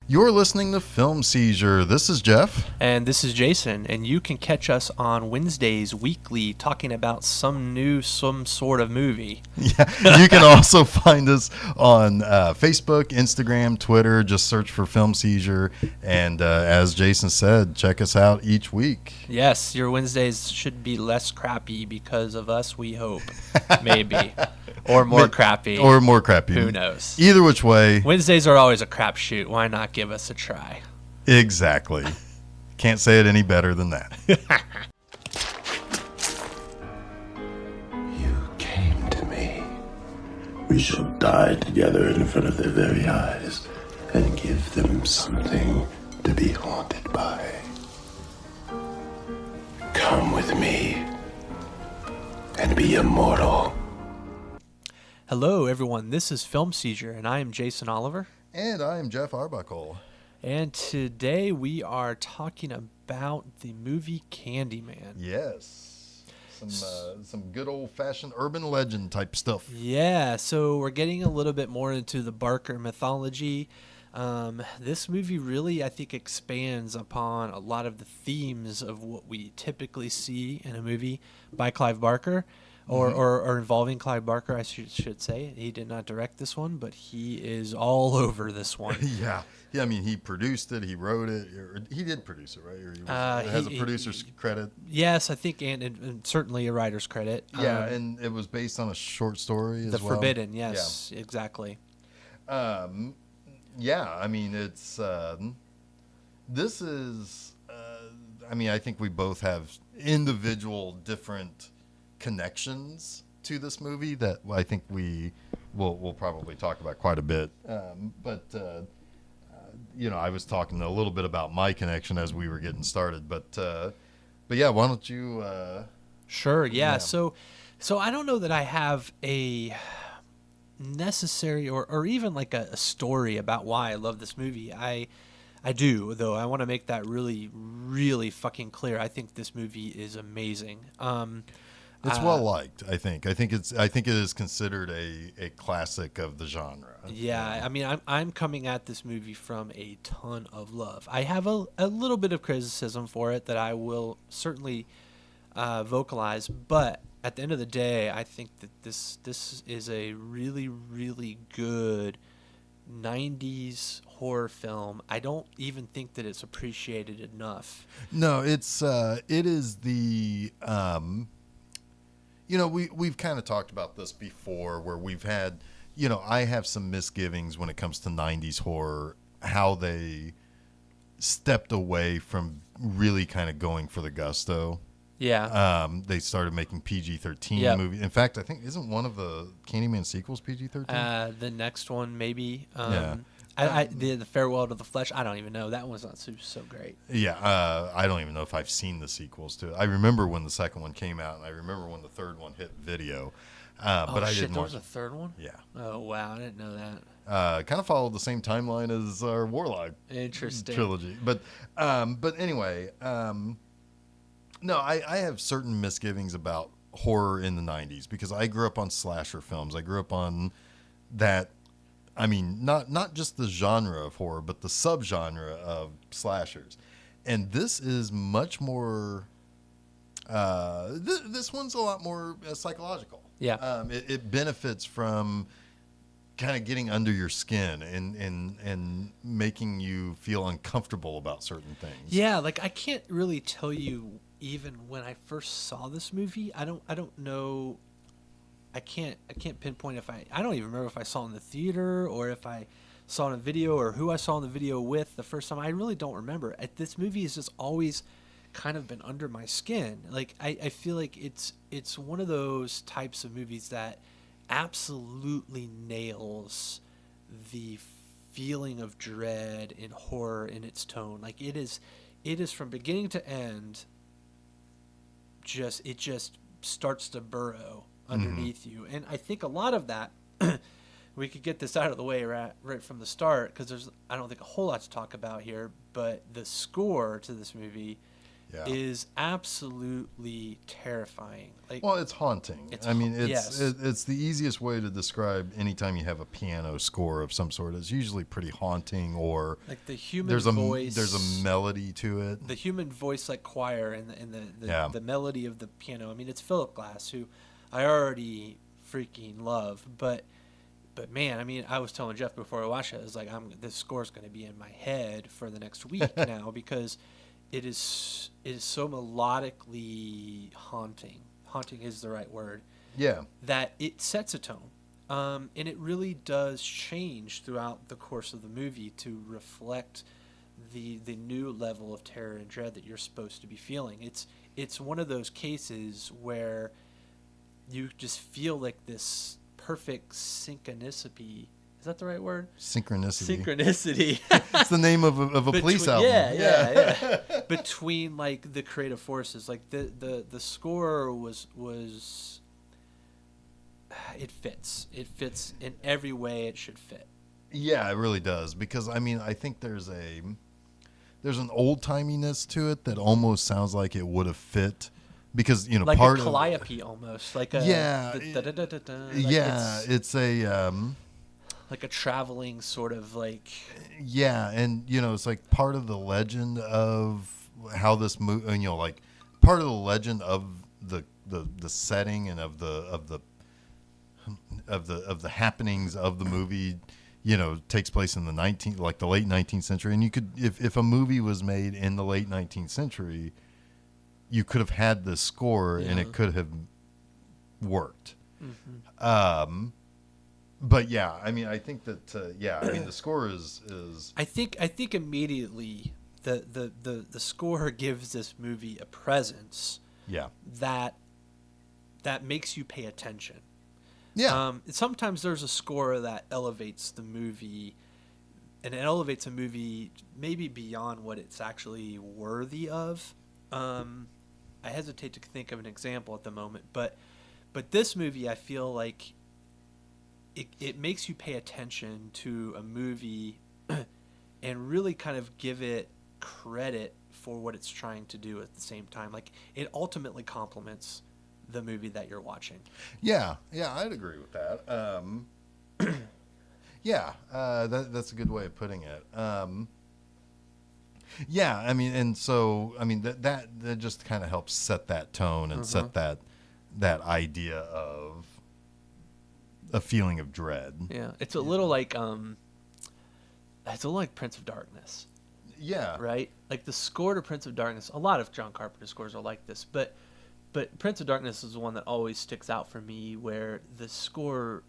You're listening to Film Seizure. This is Jeff. And this is Jason, and you can catch us on Wednesdays weekly talking about some sort of movie. Yeah, you can also find us on Facebook, Instagram, Twitter. Just search for Film Seizure. And as Jason said, check us out each week. Yes, your Wednesdays should be less crappy because of us, we hope. Maybe. Or more crappy. Or more crappy. Who knows? Either which way. Wednesdays are always a crapshoot. Why not give us a try? Exactly. Can't say it any better than that. You came to me. We shall die together in front of their very eyes and give them something to be haunted by. Come with me and be immortal. Hello, everyone. This is Film Seizure, and I am Jason Oliver. And I am Jeff Arbuckle. And today we are talking about the movie Candyman. Yes. Some good old-fashioned urban legend type stuff. Yeah, so we're getting a little bit more into the Barker mythology. This movie really, I think, expands upon a lot of the themes of what we typically see in a movie by Clive Barker. Or involving Clive Barker, I should say. He did not direct this one, but he is all over this one. Yeah. I mean, he produced it, he wrote it. He did produce it, right? Or it has a producer's credit. Yes, I think, and certainly a writer's credit. Yeah, and it was based on a short story as well. The Forbidden, yes, yeah. Exactly. Yeah, I mean, it's... this is... I mean, I think we both have individual different connections to this movie that I think we'll probably talk about quite a bit. But I was talking a little bit about my connection as we were getting started. But yeah, why don't you? Sure. Yeah. So I don't know that I have a necessary or even like a story about why I love this movie. I do, though. I want to make that really, really fucking clear. I think this movie is amazing. It's well liked, I think. I think it is considered a classic of the genre. Yeah, I mean, I'm coming at this movie from a ton of love. I have a little bit of criticism for it that I will certainly vocalize, but at the end of the day, I think that this is a really, really good 90s horror film. I don't even think that it's appreciated enough. No, it is the we've kind of talked about this before where we've had, I have some misgivings when it comes to 90s horror, how they stepped away from really kind of going for the gusto. Yeah. They started making PG-13 movies. In fact, I think, isn't one of the Candyman sequels PG-13? The next one, maybe. Yeah. The Farewell to the Flesh, I don't even know. That one's not so great. Yeah, I don't even know if I've seen the sequels to it. I remember when the second one came out, and I remember when the third one hit video. But I didn't there was a third one? Yeah. Oh, wow, I didn't know that. Kind of followed the same timeline as our Warlock trilogy. But anyway, no, I have certain misgivings about horror in the 90s because I grew up on slasher films. I grew up on that. I mean, not just the genre of horror, but the subgenre of slashers. And this is much more... this one's a lot more psychological. Yeah. It benefits from kind of getting under your skin and making you feel uncomfortable about certain things. Yeah, like I can't really tell you even when I first saw this movie. I don't know... I can't pinpoint if I don't even remember if I saw it in the theater or if I saw it in a video or who I saw in the video with the first time. I really don't remember. This movie has just always kind of been under my skin. Like I feel like it's one of those types of movies that absolutely nails the feeling of dread and horror in its tone. Like it is from beginning to end. It just starts to burrow underneath you, and I think a lot of that we could get this out of the way right from the start because I don't think a whole lot to talk about here, but the score to this movie is absolutely terrifying. Like, well, it's haunting. It's the easiest way to describe anytime you have a piano score of some sort. It's usually pretty haunting, or like the human voice. There's a melody to it. The human voice, like choir, and the melody of the piano. I mean, it's Philip Glass, who I already freaking love, but man, I mean, I was telling Jeff before I watched it, I was like, this score is going to be in my head for the next week now, because it is so melodically haunting. Haunting is the right word. Yeah. That it sets a tone. And it really does change throughout the course of the movie to reflect the new level of terror and dread that you're supposed to be feeling. It's one of those cases where you just feel like this perfect synchronicity. Is that the right word? Synchronicity. It's the name of a police album. Yeah. Between like the creative forces, like the score was it fits. It fits in every way it should fit. Yeah, it really does, because I mean, I think there's an old-timiness to it that almost sounds like it would have fit, because like part a calliope almost, like a it's a like a traveling sort of like and it's like part of the legend of how this movie, like part of the legend of the setting and of the happenings of the movie, takes place in the late 19th century. And you could, if a movie was made in the late 19th century, you could have had this score and it could have worked. Mm-hmm. But yeah, I mean, I think that the score is. I think immediately the score gives this movie a presence. Yeah. That makes you pay attention. Yeah. Sometimes there's a score that elevates the movie, and it elevates a movie maybe beyond what it's actually worthy of. I hesitate to think of an example at the moment, but this movie, I feel like it makes you pay attention to a movie and really kind of give it credit for what it's trying to do at the same time. Like, it ultimately complements the movie that you're watching. Yeah, I'd agree with that. That's a good way of putting it. I mean, and so I mean that just kind of helps set that tone and set that idea of a feeling of dread. Yeah, it's a little like Prince of Darkness. Yeah. Right? Like the score to Prince of Darkness, a lot of John Carpenter scores are like this, but Prince of Darkness is the one that always sticks out for me, where the score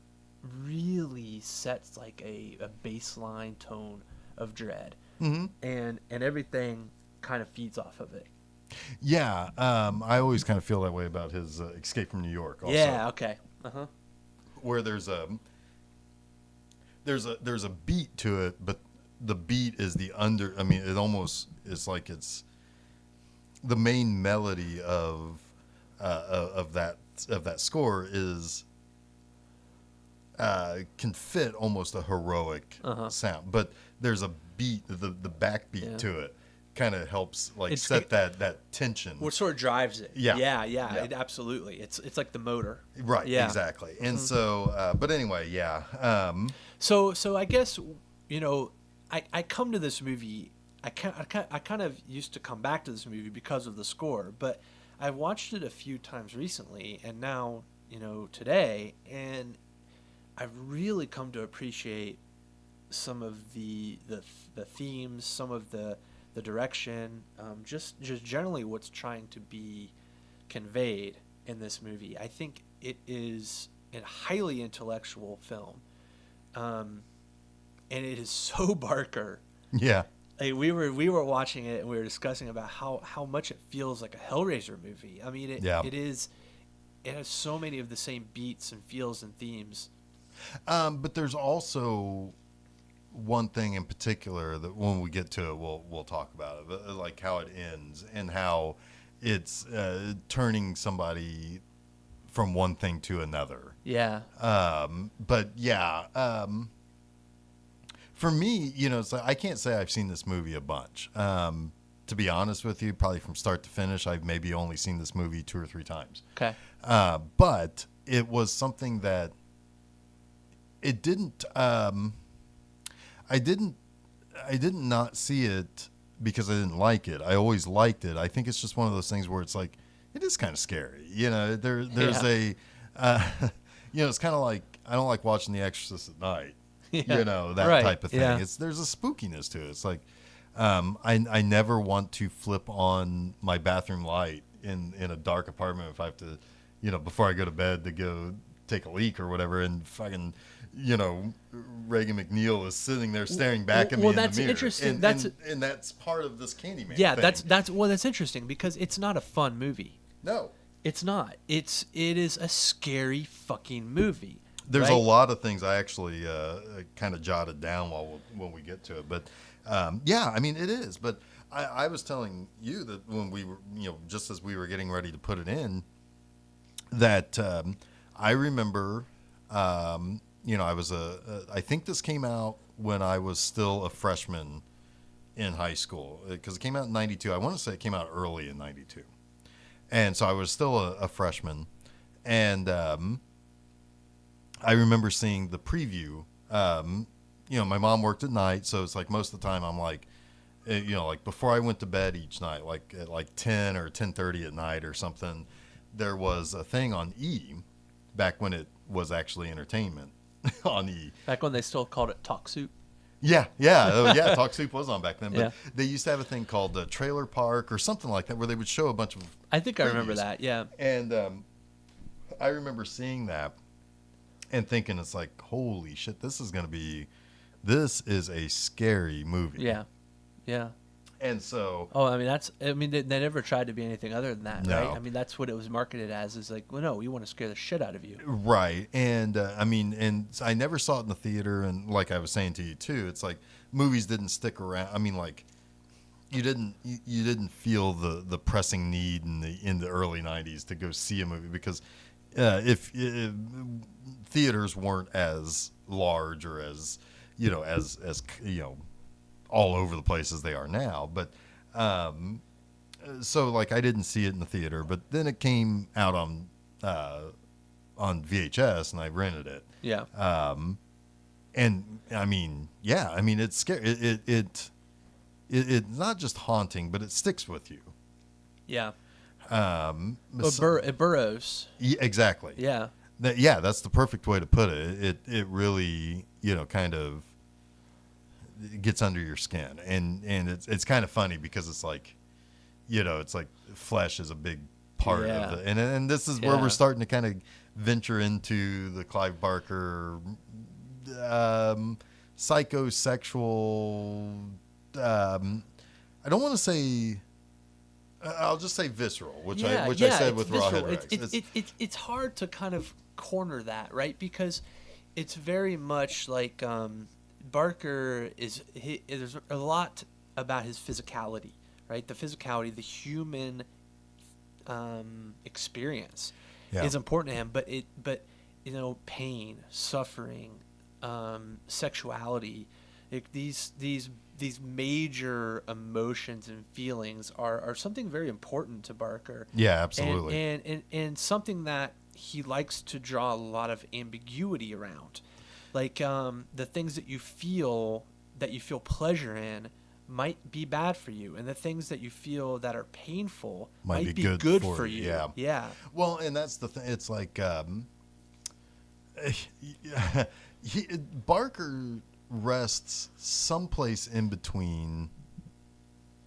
really sets like a baseline tone of dread. Mm-hmm. And everything kind of feeds off of it. Yeah, I always kind of feel that way about his Escape from New York also. Yeah, okay. Where there's a beat to it, but the beat is it almost is like it's the main melody of that score is can fit almost a heroic sound, but there's a beat, the backbeat to it kind of helps set that tension. What sort of drives it? Yeah. It absolutely. It's like the motor. Right. Yeah. Exactly. And so, but anyway, yeah. So I guess I come to this movie. I kind of used to come back to this movie because of the score, but I watched it a few times recently, and now today, and I've really come to appreciate some of the themes, some of the direction, just generally what's trying to be conveyed in this movie. I think it is a highly intellectual film, and it is so Barker. Yeah. Like we were watching it and we were discussing about how much it feels like a Hellraiser movie. I mean, it has so many of the same beats and feels and themes. But there's also one thing in particular that when we get to it, we'll talk about it, but like how it ends and how it's turning somebody from one thing to another. Yeah. But yeah. For me, so I can't say I've seen this movie a bunch. to be honest with you, probably from start to finish, I've maybe only seen this movie 2 or 3 times. Okay. But it was something that it didn't. I didn't not see it because I didn't like it. I always liked it. I think it's just one of those things where it's like it is kind of scary. You know, there's a. You know, it's kind of like I don't like watching The Exorcist at night. Yeah. You know, that type of thing. Yeah. There's a spookiness to it. It's like I never want to flip on my bathroom light in a dark apartment if I have to, you know, before I go to bed to go take a leak or whatever, and fucking, you know, Reagan McNeil is sitting there staring back at me in the mirror. Well, that's interesting. And that's part of this Candyman. Yeah, thing. That's interesting because it's not a fun movie. No. It's not. It is a scary fucking movie. There's a lot of things I actually kind of jotted down when we get to it, but yeah, I mean it is. But I was telling you that when we were, you know, just as we were getting ready to put it in, that I remember, you know, I think this came out when I was still a freshman in high school because it came out in '92. I want to say it came out early in '92. And so I was still a freshman, and I remember seeing the preview. You know, my mom worked at night, so it's like most of the time I'm like, you know, like before I went to bed each night, like at like 10 or 10:30 at night or something, there was a thing on E, back when it was actually entertainment on E. Back when they still called it Talk Soup. Yeah, Talk Soup was on back then, but they used to have a thing called Trailer Park or something like that where they would show a bunch of I think previews. I remember that, yeah. And I remember seeing that and thinking it's like, holy shit, this is a scary movie. Yeah. Yeah. And so they never tried to be anything other than that, right? I mean, that's what it was marketed as, is like, well, no, we want to scare the shit out of you. Right. And I mean, and I never saw it in the theater, and like I was saying to you too, it's like movies didn't stick around. I mean, like you didn't feel the pressing need in the early 90s to go see a movie because if theaters weren't as large or as, you know, as you know, all over the place as they are now, but so like I didn't see it in the theater, but then it came out on VHS and I rented it. Yeah. And I mean, yeah, I mean it's scary. It's not just haunting, but it sticks with you. Yeah. It burrows. Yeah, exactly. Yeah. That's the perfect way to put it. It really, you know, kind of it gets under your skin, and it's kind of funny because it's like, you know, it's like flesh is a big part of it, and this is where we're starting to kind of venture into the Clive Barker psychosexual. I don't want to say. I'll just say visceral, which I said with Rawhead Rex. It's hard to kind of corner that, right? Because it's very much like. Barker there's a lot about his physicality, right? The physicality, the human experience is important to him, but you know, pain, suffering, sexuality, these major emotions and feelings are something very important to Barker. Yeah, absolutely. And something that he likes to draw a lot of ambiguity around. Like the things that you feel pleasure in might be bad for you, and the things that you feel that are painful might be good for you. Yeah. Well, and that's the thing. It's like Barker rests someplace in between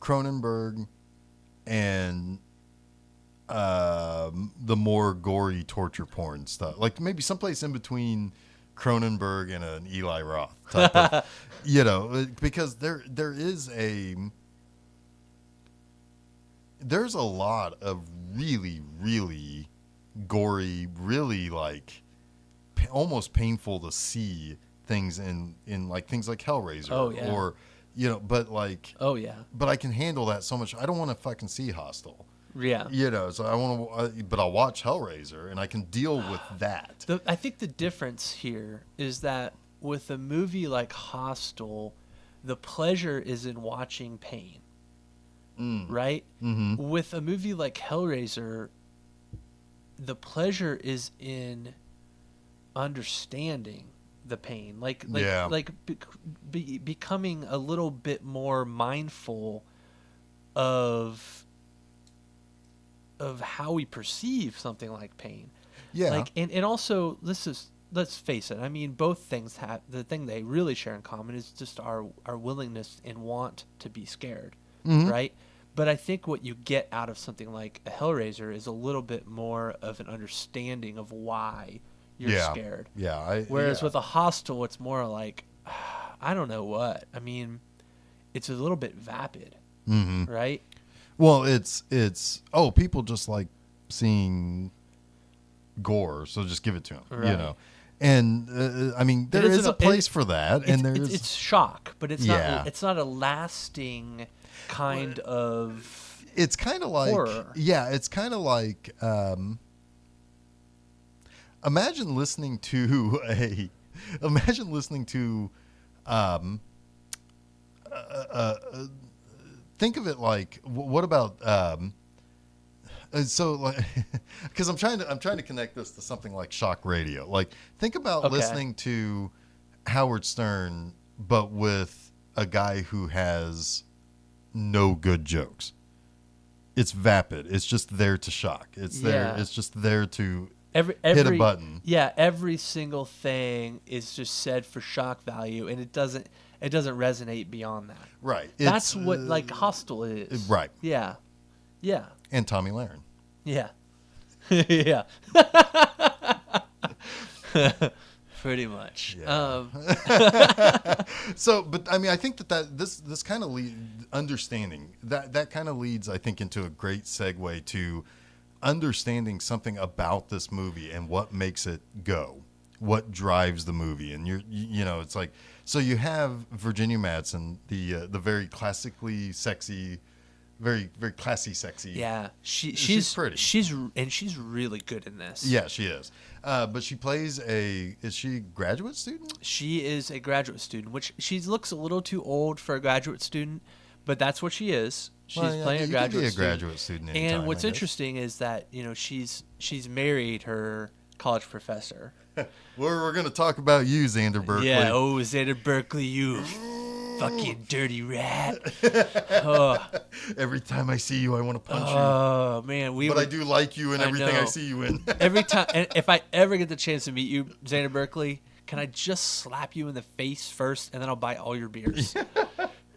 Cronenberg and the more gory torture porn stuff. Like maybe someplace in between Cronenberg and an Eli Roth type of, you know, because there's a lot of really, really gory, really like almost painful to see things in like things like Hellraiser or, you know, but like, but I can handle that so much. I don't want to fucking see Hostel. Yeah. You know, so I want to, but I'll watch Hellraiser and I can deal with that. I think the difference here is that with a movie like Hostel, the pleasure is in watching pain. right? With a movie like Hellraiser, the pleasure is in understanding the pain, becoming a little bit more mindful of how we perceive something like pain. Yeah. And also, let's face it. I mean, both things have the thing they really share in common is just our willingness and want to be scared, right? But I think what you get out of something like a Hellraiser is a little bit more of an understanding of why you're scared. Yeah. Whereas with a Hostel, it's more like, I don't know what. I mean, it's a little bit vapid, right? Well, it's people just like seeing gore, so just give it to them, right. And I mean, there is a place for that, and it's shock, but it's not a lasting kind of. It's kind of like horror. Yeah, it's kind of like imagine listening to think of it like what about so like because I'm trying to connect this to something like shock radio. Like think about listening to Howard Stern but with a guy who has no good jokes. It's vapid. It's just there to shock. It's there. It's just there to hit a button. Yeah, every single thing is just said for shock value, and it doesn't resonate beyond that. Right. That's what like Hostel is. Right. Yeah. Yeah. And Tommy Lahren. Yeah. Yeah. Pretty much. Yeah. So, but I mean, I think that this kind of understanding that kind of leads, I think, into a great segue to understanding something about this movie and what makes it go, what drives the movie. And you know, it's like, so you have Virginia Madsen, the very classically sexy, very, very classy, sexy. Yeah, she's pretty. She's really good in this. Yeah, she is. But she plays is she a graduate student? She is a graduate student, which she looks a little too old for a graduate student, but that's what she is. She's playing a graduate student. And what's interesting is that, you know, she's married her college professor. We're going to talk about you, Xander Berkeley. Yeah, Xander Berkeley, you fucking dirty rat. Oh. Every time I see you, I want to punch you. Oh, man. But I do like you in everything I see you in. Every time, and if I ever get the chance to meet you, Xander Berkeley, can I just slap you in the face first, and then I'll buy all your beers?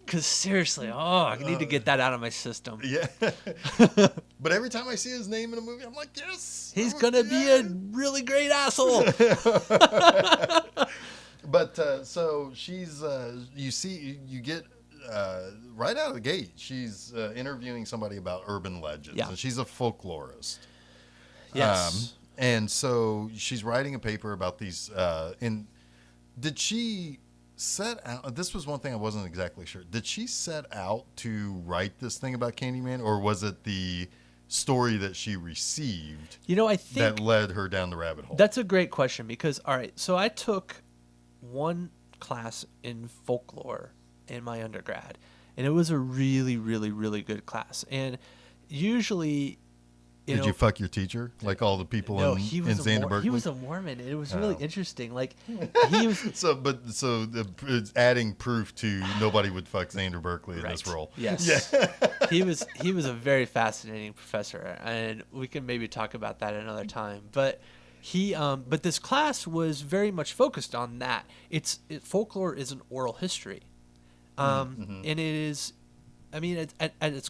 Because seriously, I need to get that out of my system. Yeah. But every time I see his name in a movie, I'm like, yes. He's going to be a really great asshole. But so she's, you get right out of the gate, she's interviewing somebody about urban legends. Yeah. And she's a folklorist. Yes. And so she's writing a paper about these, did she set out, this was one thing I wasn't exactly sure. Did she set out to write this thing about Candyman, or was it the story that she received, you know, I think that led her down the rabbit hole? That's a great question because, all right, so I took one class in folklore in my undergrad, and it was a really, really, really good class. And usually, Did you fuck your teacher like all the people in Xander Berkeley? He was a Mormon. It was really interesting. Like he was. So it's adding proof to nobody would fuck Xander Berkeley in this role. Yes. Yeah. He was a very fascinating professor, and we can maybe talk about that another time. But but this class was very much focused on that. Folklore is an oral history, and it is. I mean, it's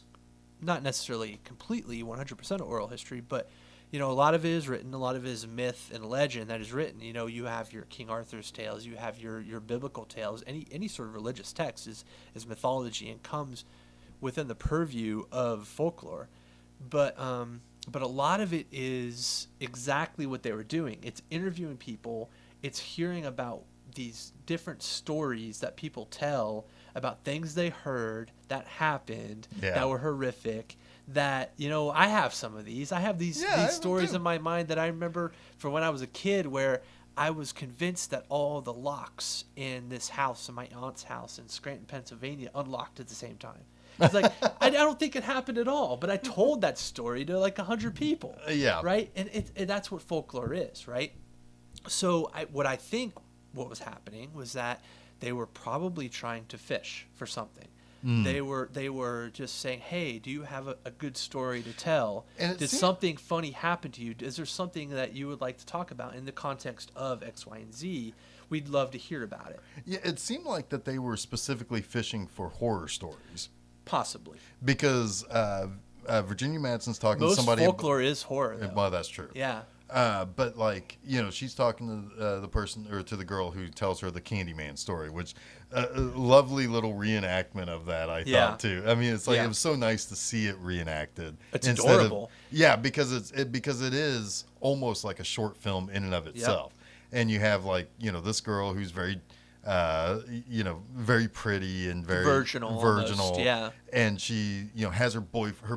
not necessarily completely 100% oral history, but you know, a lot of it is written, a lot of it is myth and legend that is written. You know, you have your King Arthur's tales, you have your biblical tales. Any sort of religious text is mythology and comes within the purview of folklore. But a lot of it is exactly what they were doing. It's interviewing people, it's hearing about these different stories that people tell about things they heard that happened that were horrific. That, you know, I have some of these. I have these stories in my mind that I remember from when I was a kid, where I was convinced that all the locks in this house, in my aunt's house in Scranton, Pennsylvania, unlocked at the same time. He's like, I don't think it happened at all, but I told that story to like 100 people. Yeah. Right. And that's what folklore is. Right. So I think what was happening was that they were probably trying to fish for something. They were just saying, hey, do you have a good story to tell? Did something funny happen to you? Is there something that you would like to talk about in the context of X, Y, and Z? We'd love to hear about it. Yeah, it seemed like that they were specifically fishing for horror stories. Possibly. Because Virginia Madsen's talking to somebody. Most folklore is horror, though. Well, that's true. Yeah. But like, she's talking to the person or to the girl who tells her the Candyman story, which a lovely little reenactment of that, I thought too. I mean, it's like it was so nice to see it reenacted. It's adorable. Because because it is almost like a short film in and of itself. And you have like, this girl who's very very pretty and very virginal, almost, yeah. And she, has her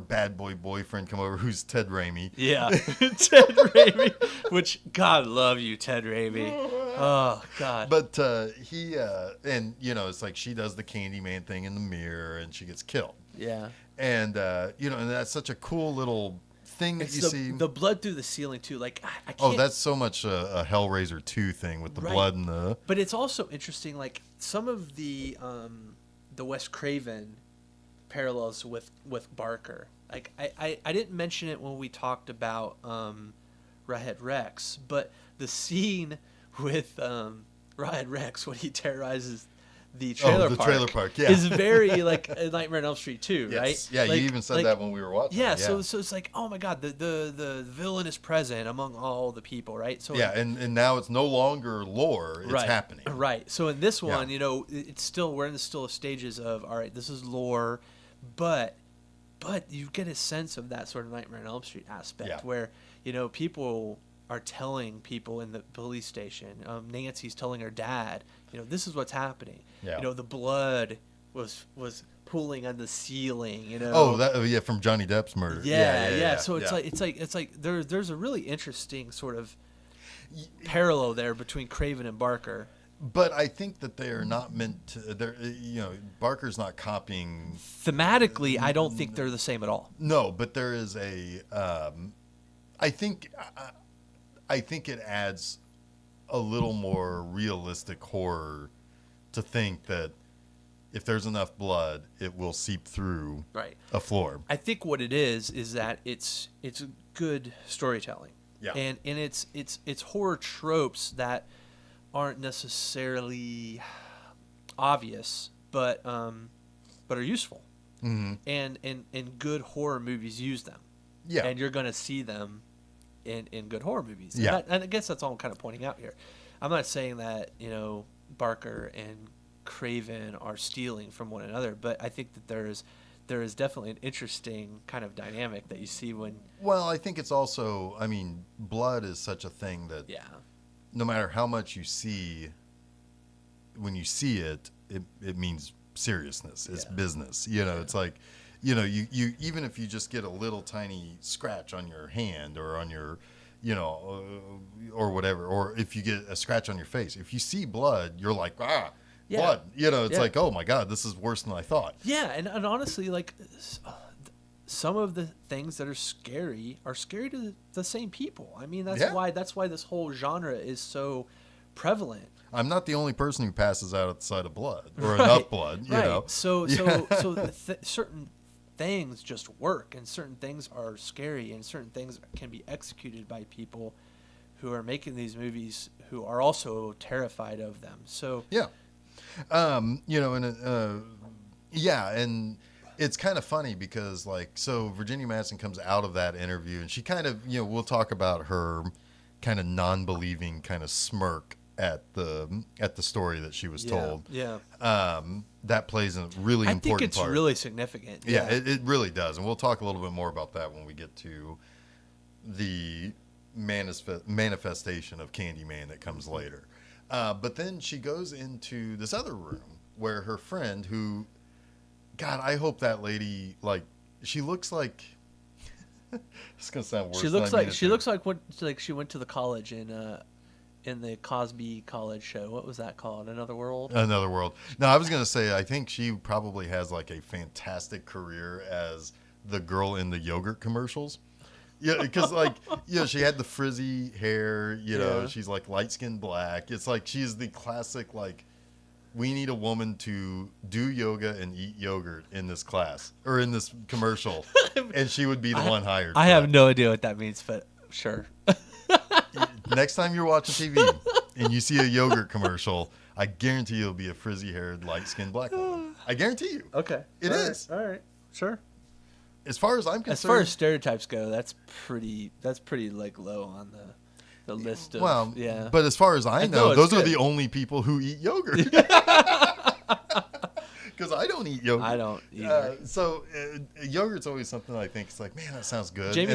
bad boy boyfriend come over, who's Ted Raimi. Yeah, Ted Raimi. Which, God love you, Ted Raimi. Oh God. But he and it's like she does the Candyman thing in the mirror, and she gets killed. Yeah. And and that's such a cool little thing that you see. The blood through the ceiling too. Like I can't. Oh, that's so much a Hellraiser 2 thing with the blood and the. But it's also interesting. Like some of the Wes Craven parallels with Barker. Like I didn't mention it when we talked about Rawhead Rex, but the scene with Rawhead Rex when he terrorizes the trailer park is very like Nightmare on Elm Street 2, right? Yeah, like, you even said that when we were watching. Yeah, so it's like, oh my God, the villain is present among all the people, right? So and now it's no longer lore; it's happening. Right. So in this one, it's still we're in the stages of all right. This is lore, but you get a sense of that sort of Nightmare on Elm Street aspect where people are telling people in the police station. Nancy's telling her dad, this is what's happening. Yeah. The blood was pooling on the ceiling. Oh, that from Johnny Depp's murder. Yeah. So it's like there's a really interesting sort of parallel there between Craven and Barker. But I think that they are not meant to. Barker's not copying. Thematically, I don't think they're the same at all. No, but there is a. I think it adds a little more realistic horror to think that if there's enough blood, it will seep through a floor. I think what it is that it's good storytelling. Yeah. And it's horror tropes that aren't necessarily obvious, but are useful. Mm-hmm. And good horror movies use them. Yeah. And you're going to see them in good horror movies. Yeah. And I guess that's all I'm kind of pointing out here. I'm not saying that, Barker and Craven are stealing from one another, but I think that there is definitely an interesting kind of dynamic that you see when. Well, I think it's also, blood is such a thing that no matter how much you see, when you see it, it means seriousness. It's business. It's like, you even if you just get a little tiny scratch on your hand or on your, or whatever, or if you get a scratch on your face, if you see blood, you're like, blood. It's like, oh my God, this is worse than I thought. Yeah, and honestly, like some of the things that are scary to the same people. That's why this whole genre is so prevalent. I'm not the only person who passes out at the sight of blood or enough blood. So certain things just work, and certain things are scary, and certain things can be executed by people who are making these movies who are also terrified of them. So and it's kind of funny because Virginia Madsen comes out of that interview and she kind of, we'll talk about her kind of non-believing kind of smirk at the story that she was told. Yeah. That plays a really important part. I think it's really significant. Yeah, it really does. And we'll talk a little bit more about that when we get to the manifestation of Candyman that comes later. But then she goes into this other room where her friend who, God, I hope that lady, she looks like, it's going to sound worse. She looks like what, she went to the college in in the Cosby College show. What was that called? Another World? Another World. No, I was going to say, I think she probably has like a fantastic career as the girl in the yogurt commercials. Yeah, because like, she had the frizzy hair, she's like light-skinned black. It's like she's the classic, like, we need a woman to do yoga and eat yogurt in this class or in this commercial. And she would be the one hired. I have no idea what that means, but sure. Next time you're watching TV and you see a yogurt commercial, I guarantee it'll be a frizzy-haired, light-skinned black woman. I guarantee you. Okay. It is. All right. Sure. As far as I'm concerned. As far as stereotypes go, that's pretty like low on the list of. Well, yeah. But as far as I know, those are the only people who eat yogurt. Because I don't eat yogurt. I don't either. Yogurt's always something I think it's like, man, that sounds good. Jamie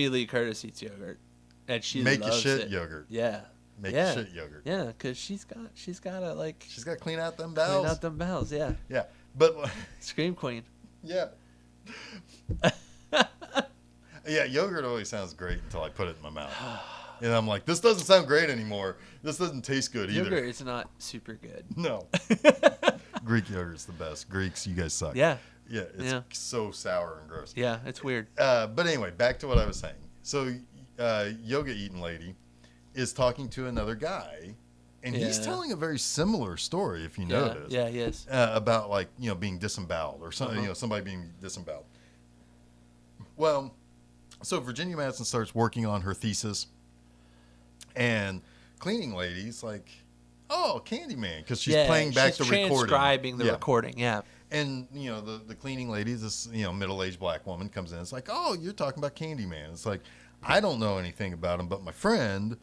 Lee Curtis eats yogurt, and she make loves your shit it. yogurt. Yeah. Make your shit yogurt. Yeah, because she's got to like. She's got to clean out them bowels. Clean out them bowels. Yeah. Yeah, but Scream Queen. Yeah. Yeah, yogurt always sounds great until I put it in my mouth. And I'm like, this doesn't sound great anymore. This doesn't taste good either. Yogurt is not super good. No. Greek yogurt's the best. Greeks, you guys suck. Yeah. Yeah, it's so sour and gross. Yeah, it's weird. But anyway, back to what I was saying. So, yoga eating lady is talking to another guy, and he's telling a very similar story, if you notice. Yeah, he is. About like, being disemboweled or something, somebody being disemboweled. Well, so Virginia Madsen starts working on her thesis, and cleaning lady's like, oh, Candyman, because she's playing back the recording. Transcribing the recording, yeah. And, the cleaning lady, this, middle-aged black woman comes in. It's like, oh, you're talking about Candyman. It's like, I don't know anything about him, but my friend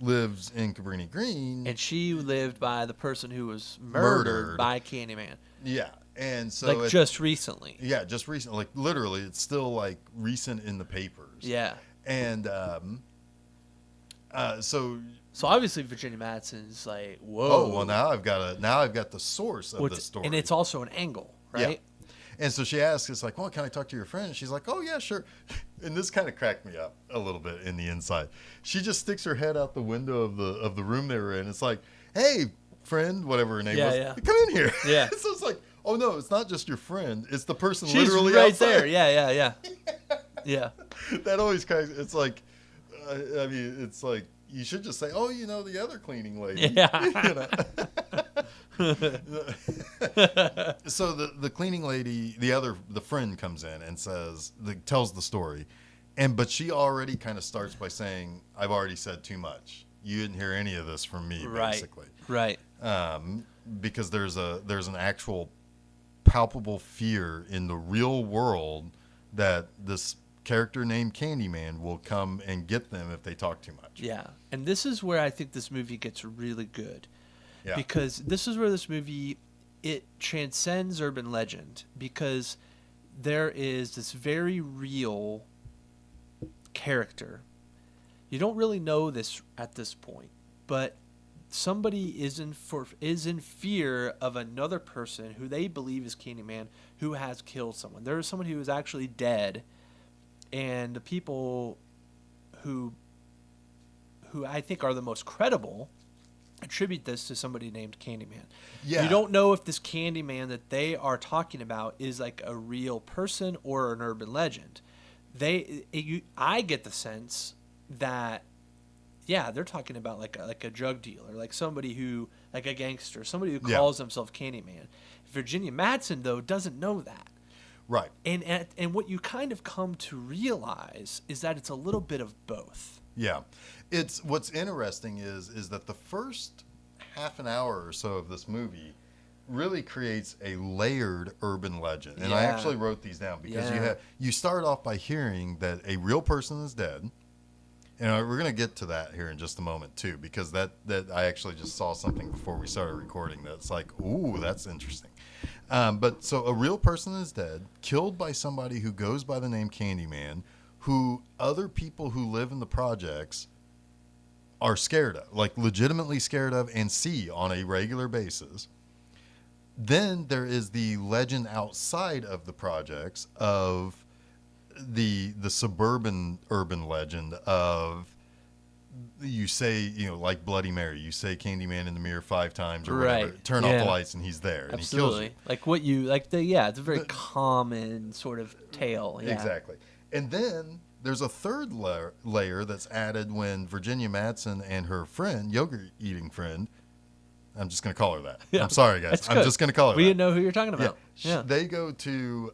lives in Cabrini-Green. And she lived by the person who was murdered by Candyman. Yeah. And so like just recently. Yeah, just recently. Like literally, it's still like recent in the papers. Yeah. And so obviously Virginia Madsen's like, whoa. Oh well, now I've got the source of the story, and it's also an angle, right? Yeah. And so she asks, it's like, well, can I talk to your friend? And she's like, oh yeah, sure. And this kind of cracked me up a little bit in the inside. She just sticks her head out the window of the room they were in. It's like, hey, friend, whatever her name was, come in here. Yeah. So it's like, oh no, it's not just your friend. It's the person She's literally right outside. there. Yeah. Yeah. That always kind of, it's like, I mean, it's like, you should just say, oh, the other cleaning lady. Yeah. So the cleaning lady, the friend comes in and tells the story. But she already kind of starts by saying, I've already said too much. You didn't hear any of this from me, basically. Right. Because there's an actual palpable fear in the real world that this character named Candyman will come and get them if they talk too much. Yeah. And this is where I think this movie gets really good. Yeah. Because this is where this movie, it transcends urban legend, because there is this very real character. You don't really know this at this point, but somebody is in fear of another person who they believe is Candyman, who has killed someone. There is someone who is actually dead, and the people who I think are the most credible attribute this to somebody named Candyman. Yeah. You don't know if this Candyman that they are talking about is like a real person or an urban legend. I get the sense that, yeah, they're talking about like a drug dealer, like somebody who, like a gangster, somebody who calls himself Candyman. Virginia Madsen, though, doesn't know that. Right. And what you kind of come to realize is that it's a little bit of both. Yeah. It's what's interesting is that the first half an hour or so of this movie really creates a layered urban legend. And I actually wrote these down because you start off by hearing that a real person is dead. And we're going to get to that here in just a moment too, because that I actually just saw something before we started recording that's like, ooh, that's interesting. But so a real person is dead, killed by somebody who goes by the name Candyman, who other people who live in the projects are scared of, like legitimately scared of, and see on a regular basis. Then there is the legend outside of the projects of the suburban urban legend of you say, like Bloody Mary, you say Candyman in the mirror 5 times or whatever. Turn off the lights and he's there and Absolutely. he kills you. Like what you like it's a very common sort of tale. Yeah. Exactly. And then there's a third layer that's added when Virginia Madsen and her friend, yogurt eating friend, I'm just going to call her that. Yeah. I'm sorry, guys. I'm just going to call her that. We didn't know who you're talking about. Yeah. They go to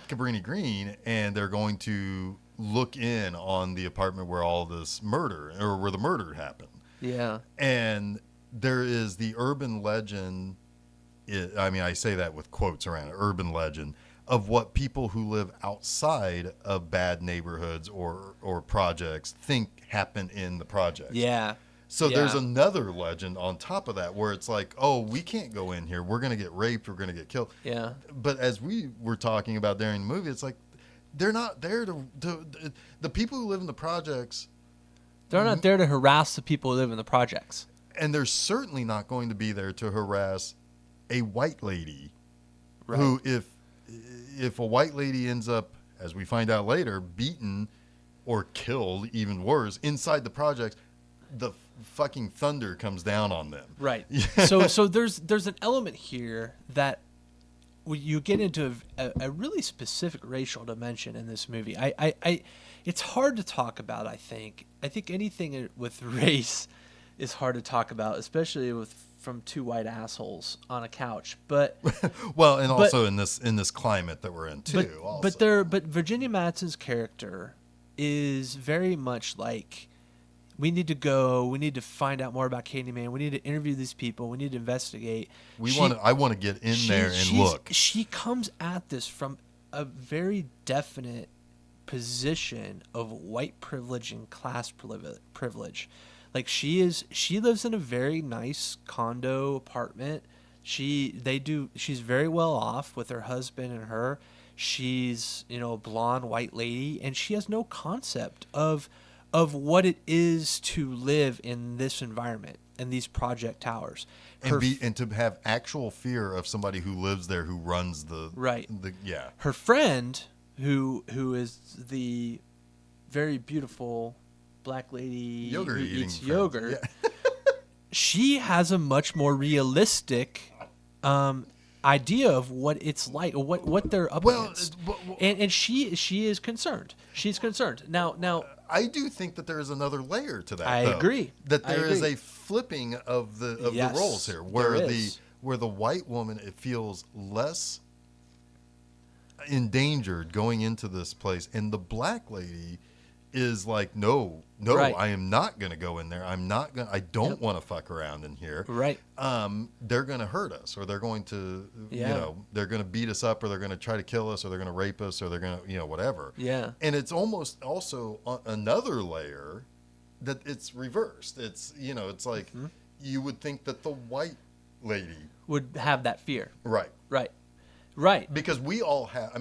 Cabrini-Green and they're going to look in on the apartment where all this murder, or where the murder happened. Yeah. And there is the urban legend, I say that with quotes around it, urban legend, of what people who live outside of bad neighborhoods or projects think happen in the projects. Yeah. So there's another legend on top of that where it's like, oh, we can't go in here. We're going to get raped. We're going to get killed. Yeah. But as we were talking about during the movie, it's like, they're not there to the people who live in the projects. They're not there to harass the people who live in the projects. And they're certainly not going to be there to harass a white lady who, if a white lady ends up, as we find out later, beaten or killed, even worse, inside the projects, the fucking thunder comes down on them. Right. So there's an element here that you get into a really specific racial dimension in this movie. It's hard to talk about. I think anything with race is hard to talk about, especially from 2 white assholes on a couch. But also in this climate that we're in too. But Virginia Madsen's character is very much like, we need to find out more about Candyman. We need to interview these people. We need to investigate. I want to get in there and look. She comes at this from a very definite position of white privilege and class privilege. Like she's lives in a very nice condo apartment. She's very well off with her husband and her. She's, a blonde white lady, and she has no concept of what it is to live in this environment, in these project towers. And to have actual fear of somebody who lives there, who runs the... Right. Yeah. Her friend, who is the very beautiful black lady who eats yogurt, she has a much more realistic idea of what it's like, or what they're up against. And she is concerned. She's concerned. Now... I do think that there is another layer to that. I agree. That there is a flipping of the roles here, where the white woman, it feels less endangered going into this place, and the black lady is like, no, right. I am not going to go in there. I don't want to fuck around in here. Right. They're going to hurt us, or they're going to, they're going to beat us up, or they're going to try to kill us, or they're going to rape us, or they're going to, whatever. Yeah. And it's almost also another layer that it's reversed. It's, it's like you would think that the white lady would have that fear. Right. Right. Right. Because we all have,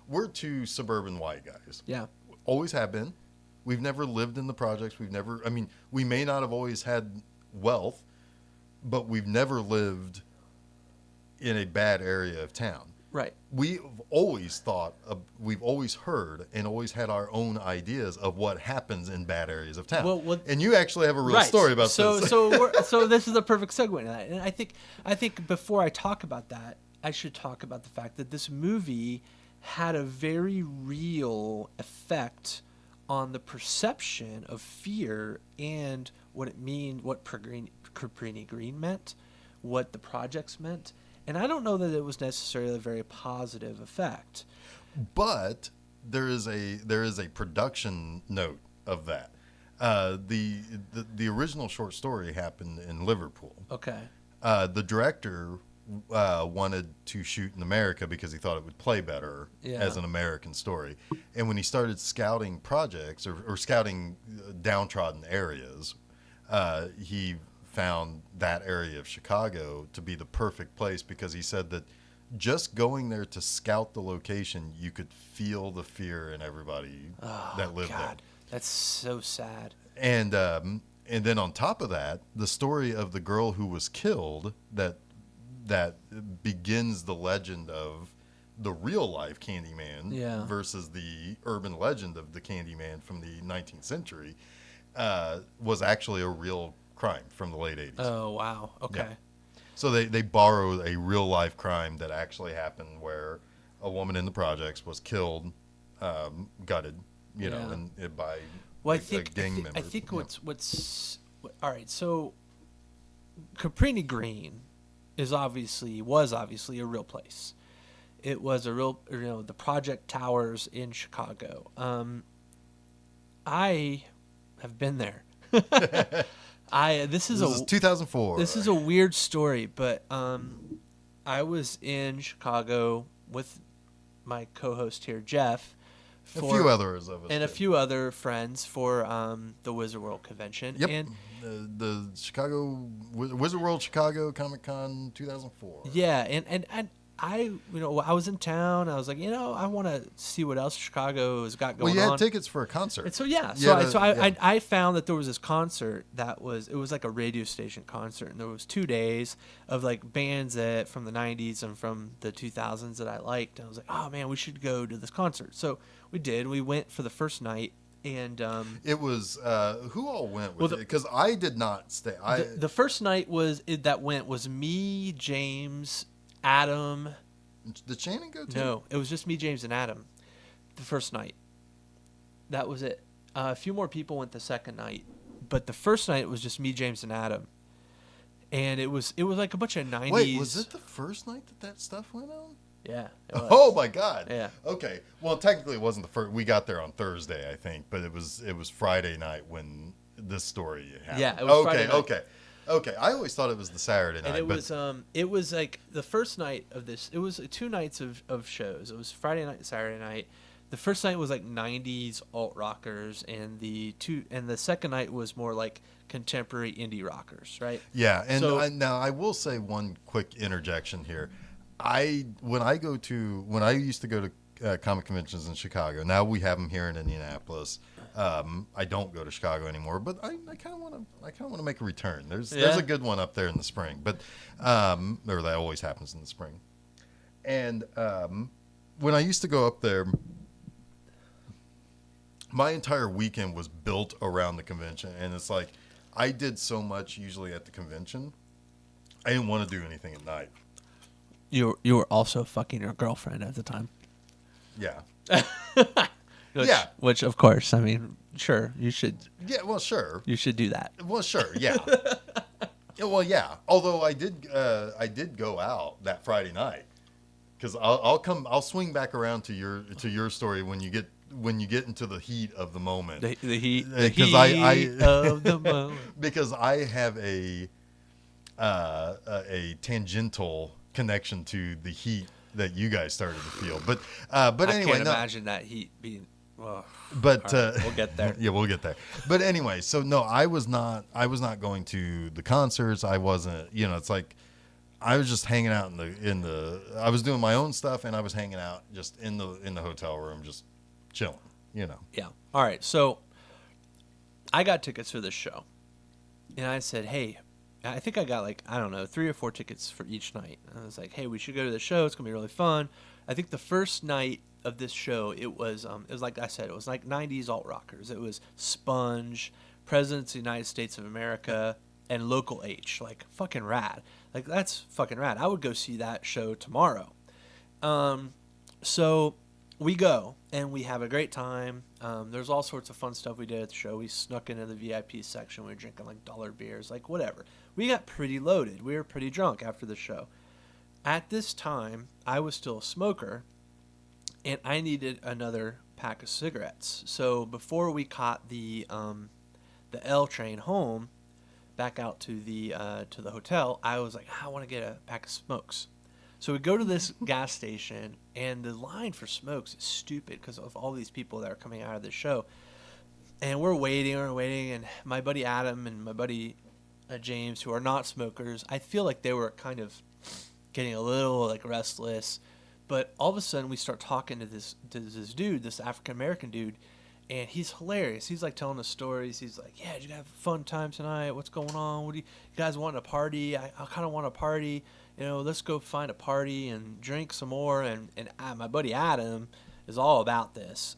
we're 2 suburban white guys. Yeah. Always have been. We've never lived in the projects. We may not have always had wealth, but we've never lived in a bad area of town. Right. We've always we've always heard and always had our own ideas of what happens in bad areas of town. And you actually have a real story about this. So this is a perfect segue into that. And I think before I talk about that, I should talk about the fact that this movie had a very real effect on the perception of fear and what Cabrini-Green meant, what the projects meant. And I don't know that it was necessarily a very positive effect. But there is a production note of that. The original short story happened in Liverpool. Okay. The director wanted to shoot in America because he thought it would play better as an American story. And when he started scouting projects or scouting downtrodden areas, he found that area of Chicago to be the perfect place, because he said that just going there to scout the location, you could feel the fear in everybody that lived there. That's so sad. And then on top of that, the story of the girl who was killed that begins the legend of the real life Candyman versus the urban legend of the Candyman from the 19th century. was actually a real crime from the late 80s. Oh, wow. Okay. Yeah. So they borrowed a real life crime that actually happened where a woman in the projects was killed, gutted, by a gang member. I think what's all right. So Cabrini-Green was obviously a real place. It was a real, the Project Towers in Chicago. I have been there. This is 2004. This is a weird story, but I was in Chicago with my co-host here, Jeff, a few others of us, and a few other friends for the Wizard World convention. Yep. And the Chicago Wizard World Chicago Comic Con 2004. Yeah, and I was in town. I was like, I want to see what else Chicago has got going on. Well, you had tickets for a concert. And so I found that there was this concert it was like a radio station concert, and there was 2 days of like bands from the 90s and from the 2000s that I liked. And I was like, oh man, we should go to this concert. So we did. We went for the first night. And it was who all went with it? Because I did not stay. The first night was me, James, Adam. Did Shannon go too? No, it was just me, James, and Adam. The first night. That was it. A few more people went the second night, but the first night it was just me, James, and Adam. And it was like a bunch of 90s. Wait, was it the first night that stuff went on? Yeah. Oh my God. Yeah. Okay. Well, technically it wasn't the first. We got there on Thursday, I think, but it was Friday night when this story happened. Yeah. It was Friday night. Okay. I always thought it was the Saturday night. And it was like the first night of this. It was 2 nights of shows. It was Friday night and Saturday night. The first night was like 90s alt rockers, and the second night was more like contemporary indie rockers, right? Yeah. And now I will say one quick interjection here. When I used to go to comic conventions in Chicago. Now we have them here in Indianapolis. I don't go to Chicago anymore, but I kind of want to make a return. There's a good one up there in the spring, but or that always happens in the spring. And when I used to go up there, my entire weekend was built around the convention, and it's like I did so much usually at the convention. I didn't want to do anything at night. You were also fucking your girlfriend at the time. Yeah. Which, of course, I mean, sure, you should. Yeah, well, sure. You should do that. Well, sure, yeah. Well, yeah. Although I did go out that Friday night, because I'll swing back around to your story when you get into the heat of the moment. The heat of the moment. Because I have a tangential connection to the heat that you guys started to feel, but anyway, I can't imagine that heat being. Well, but right, we'll get there. Yeah, we'll get there. But anyway, so no, I was not going to the concerts. I wasn't. It's like I was just hanging out in the. I was doing my own stuff, and I was hanging out just in the hotel room, just chilling. Yeah. All right. So I got tickets for this show, and I said, hey. I think I got 3 or 4 tickets for each night. And I was like, hey, we should go to the show. It's going to be really fun. I think the first night of this show, it was like I said, it was like 90s alt rockers. It was Sponge, Presidents of the United States of America, and Local H. Like, fucking rad. Like, that's fucking rad. I would go see that show tomorrow. So we go, and we have a great time. There's all sorts of fun stuff we did at the show. We snuck into the VIP section. We were drinking, like, dollar beers, like, whatever. We got pretty loaded. We were pretty drunk after the show. At this time, I was still a smoker, and I needed another pack of cigarettes. So before we caught the L train home, back out to the hotel, I was like, I want to get a pack of smokes. So we go to this gas station, and the line for smokes is stupid because of all these people that are coming out of the show. And we're waiting, and my buddy Adam and my buddy James, who are not smokers, I feel like they were kind of getting a little like restless. But all of a sudden, we start talking to this dude, this African-American dude, and he's hilarious. He's like telling us stories. He's like, yeah, did you have a fun time tonight? What's going on? What do you guys want a party? I kind of want a party. Let's go find a party and drink some more. And my buddy Adam is all about this.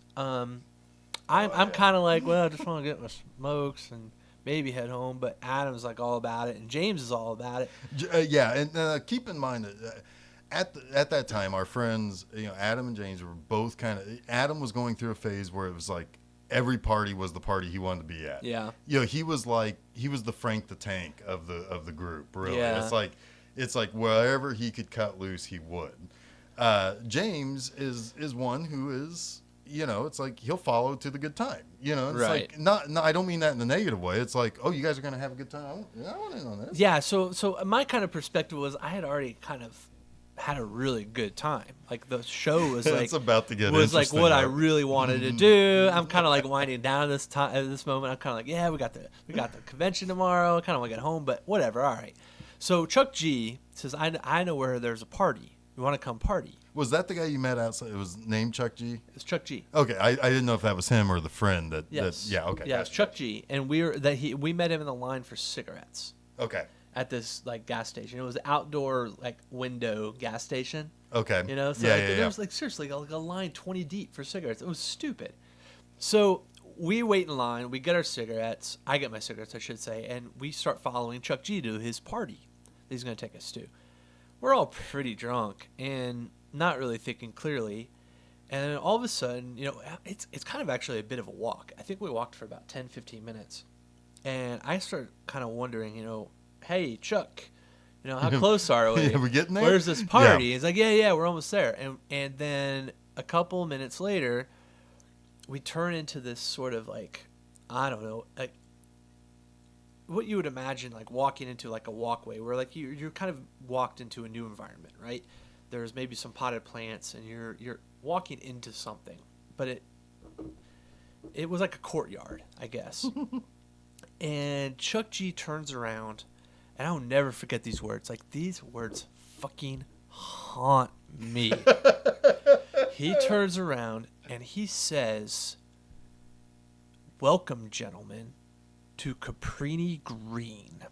I'm kind of like, well, I just want to get my smokes and maybe head home. But Adam's like all about it, and James is all about it. Yeah, and keep in mind that at that time, our friends, Adam and James were both kind of. Adam was going through a phase where it was like every party was the party he wanted to be at. Yeah. He was the Frank the Tank of the group. Really, Yeah. it's like wherever he could cut loose, he would. James is one who is. It's like he'll follow to the good time. It's right. like not. I don't mean that in a negative way. It's like, oh, you guys are gonna have a good time. I want in on this. Yeah. So my kind of perspective was I had already kind of had a really good time. Like the show was like it's about to get was like what I right? really wanted to do. I'm kind of like winding down at this moment. I'm kind of like, yeah, we got the convention tomorrow. I kind of want to get home, but whatever. All right. So Chuck G says, I know where there's a party. You want to come party? Was that the guy you met outside? It was named Chuck G? It's Chuck G. Okay, I didn't know if that was him or the friend that. Yes. Yeah. Okay. Yeah, it's Chuck G. And we met him in the line for cigarettes. Okay. At this like gas station. It was an outdoor like window gas station. Okay. So there was like seriously like a line 20 deep for cigarettes. It was stupid. So we wait in line. We get our cigarettes. I get my cigarettes, I should say, and we start following Chuck G to his party that he's going to take us to. We're all pretty drunk and not really thinking clearly. And then all of a sudden, it's kind of actually a bit of a walk. I think we walked for about 10, 15 minutes. And I start kind of wondering, hey, Chuck, how close are we? Are we getting there? Where's this party? Yeah. He's like, yeah, we're almost there. And then a couple minutes later, we turn into this sort of like, I don't know, like what you would imagine like walking into like a walkway where like you're kind of walked into a new environment, right? There's maybe some potted plants and you're walking into something, but it was like a courtyard, I guess. And Chuck G turns around, and I'll never forget these words. Like, these words fucking haunt me. He turns around, and he says, "Welcome, gentlemen, to Cabrini-Green."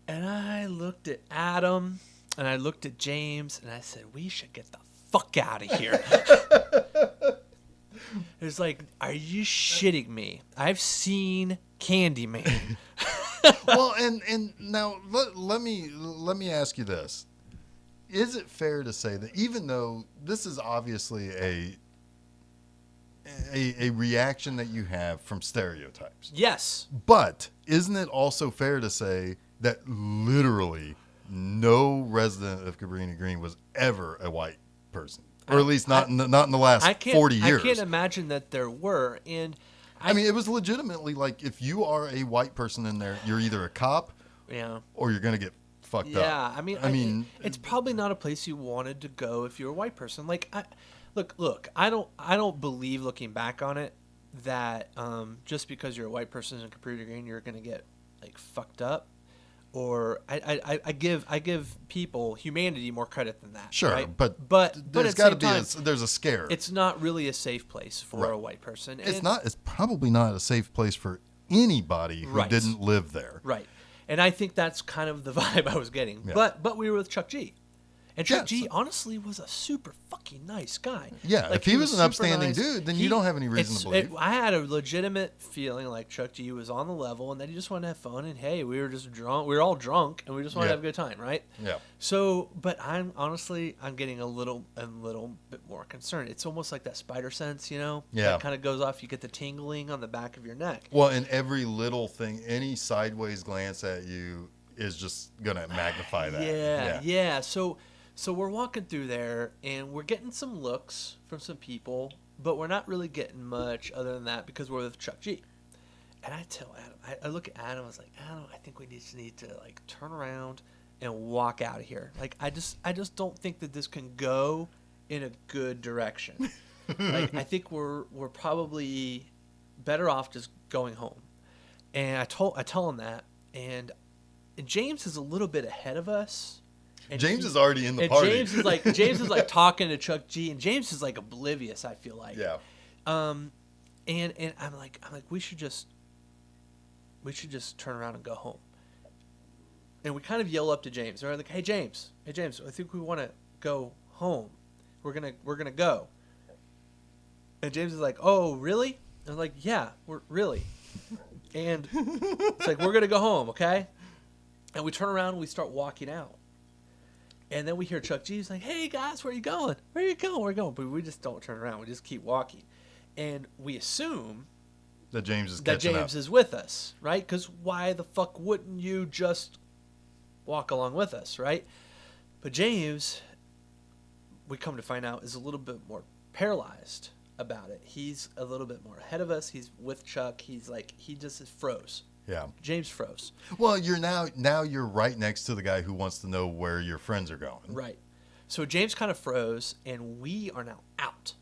And I looked at Adam, and I looked at James, and I said, we should get the fuck out of here. It was like, are you shitting me? I've seen Candyman. Well, and now let me ask you this: is it fair to say that even though this is obviously a reaction that you have from stereotypes, Yes, but isn't it also fair to say that literally no resident of Cabrini-Green was ever a white person? Or at least not in the last 40 years. I can't imagine that there were. And I mean, it was legitimately like if you are a white person in there, you're either a cop or you're going to get fucked up. Yeah, I mean, it's probably not a place you wanted to go if you're a white person. Like, look, I don't believe, looking back on it, that just because you're a white person in Cabrini-Green, you're going to get like fucked up. Or I give people, humanity, more credit than that. Sure, right? but there's got to be there's a scare. It's not really a safe place for a white person. It's not. It's probably not a safe place for anybody who didn't live there. Right, and I think that's kind of the vibe I was getting. Yeah. But we were with Chuck G. And Chuck G honestly was a super fucking nice guy. Yeah, like, if he was an upstanding dude, then you don't have any reason to believe. I had a legitimate feeling like Chuck G was on the level and that he just wanted to have fun. And hey, we were just drunk. We were all drunk and we just wanted to have a good time, right? Yeah. So, but I'm getting a little bit more concerned. It's almost like that spider sense, Yeah. That kind of goes off. You get the tingling on the back of your neck. Well, and every little thing, any sideways glance at you is just gonna magnify that. Yeah. So we're walking through there, and we're getting some looks from some people, but we're not really getting much other than that because we're with Chuck G. And I tell Adam, I look at Adam, I was like, Adam, I think we just need to like turn around and walk out of here. Like I just don't think that this can go in a good direction. Like I think we're probably better off just going home. And I tell him that, and James is a little bit ahead of us. And James is already in the party. James is like talking to Chuck G, and James is like oblivious, I feel like. Yeah. And I'm like we should just turn around and go home. And we kind of yell up to James. We're like, hey James, I think we want to go home. We're gonna go. And James is like, oh, really? And I'm like, yeah, we're really. And it's like, we're going to go home, okay? And we turn around and we start walking out. And then we hear Chuck G's like, hey, guys, where are you going? Where are you going? Where are you going? But we just don't turn around. We just keep walking. And we assume that James is with us, right? Because why the fuck wouldn't you just walk along with us, right? But James, we come to find out, is a little bit more paralyzed about it. He's a little bit more ahead of us. He's with Chuck. He's like, he just froze. Yeah. James froze. Well, you're now you're right next to the guy who wants to know where your friends are going. Right. So James kind of froze, and we are now out.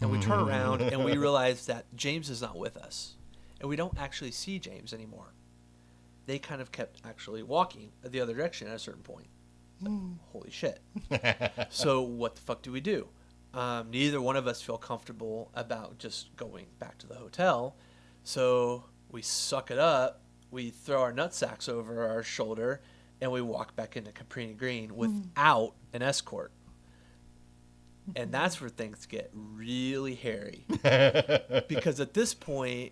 And we turn around, and we realize that James is not with us. And we don't actually see James anymore. They kind of kept actually walking the other direction at a certain point. Like, holy shit. So what the fuck do we do? Neither one of us feel comfortable about just going back to the hotel. So we suck it up. We throw our nutsacks over our shoulder, and we walk back into Cabrini-Green without an escort. And that's where things get really hairy. Because at this point,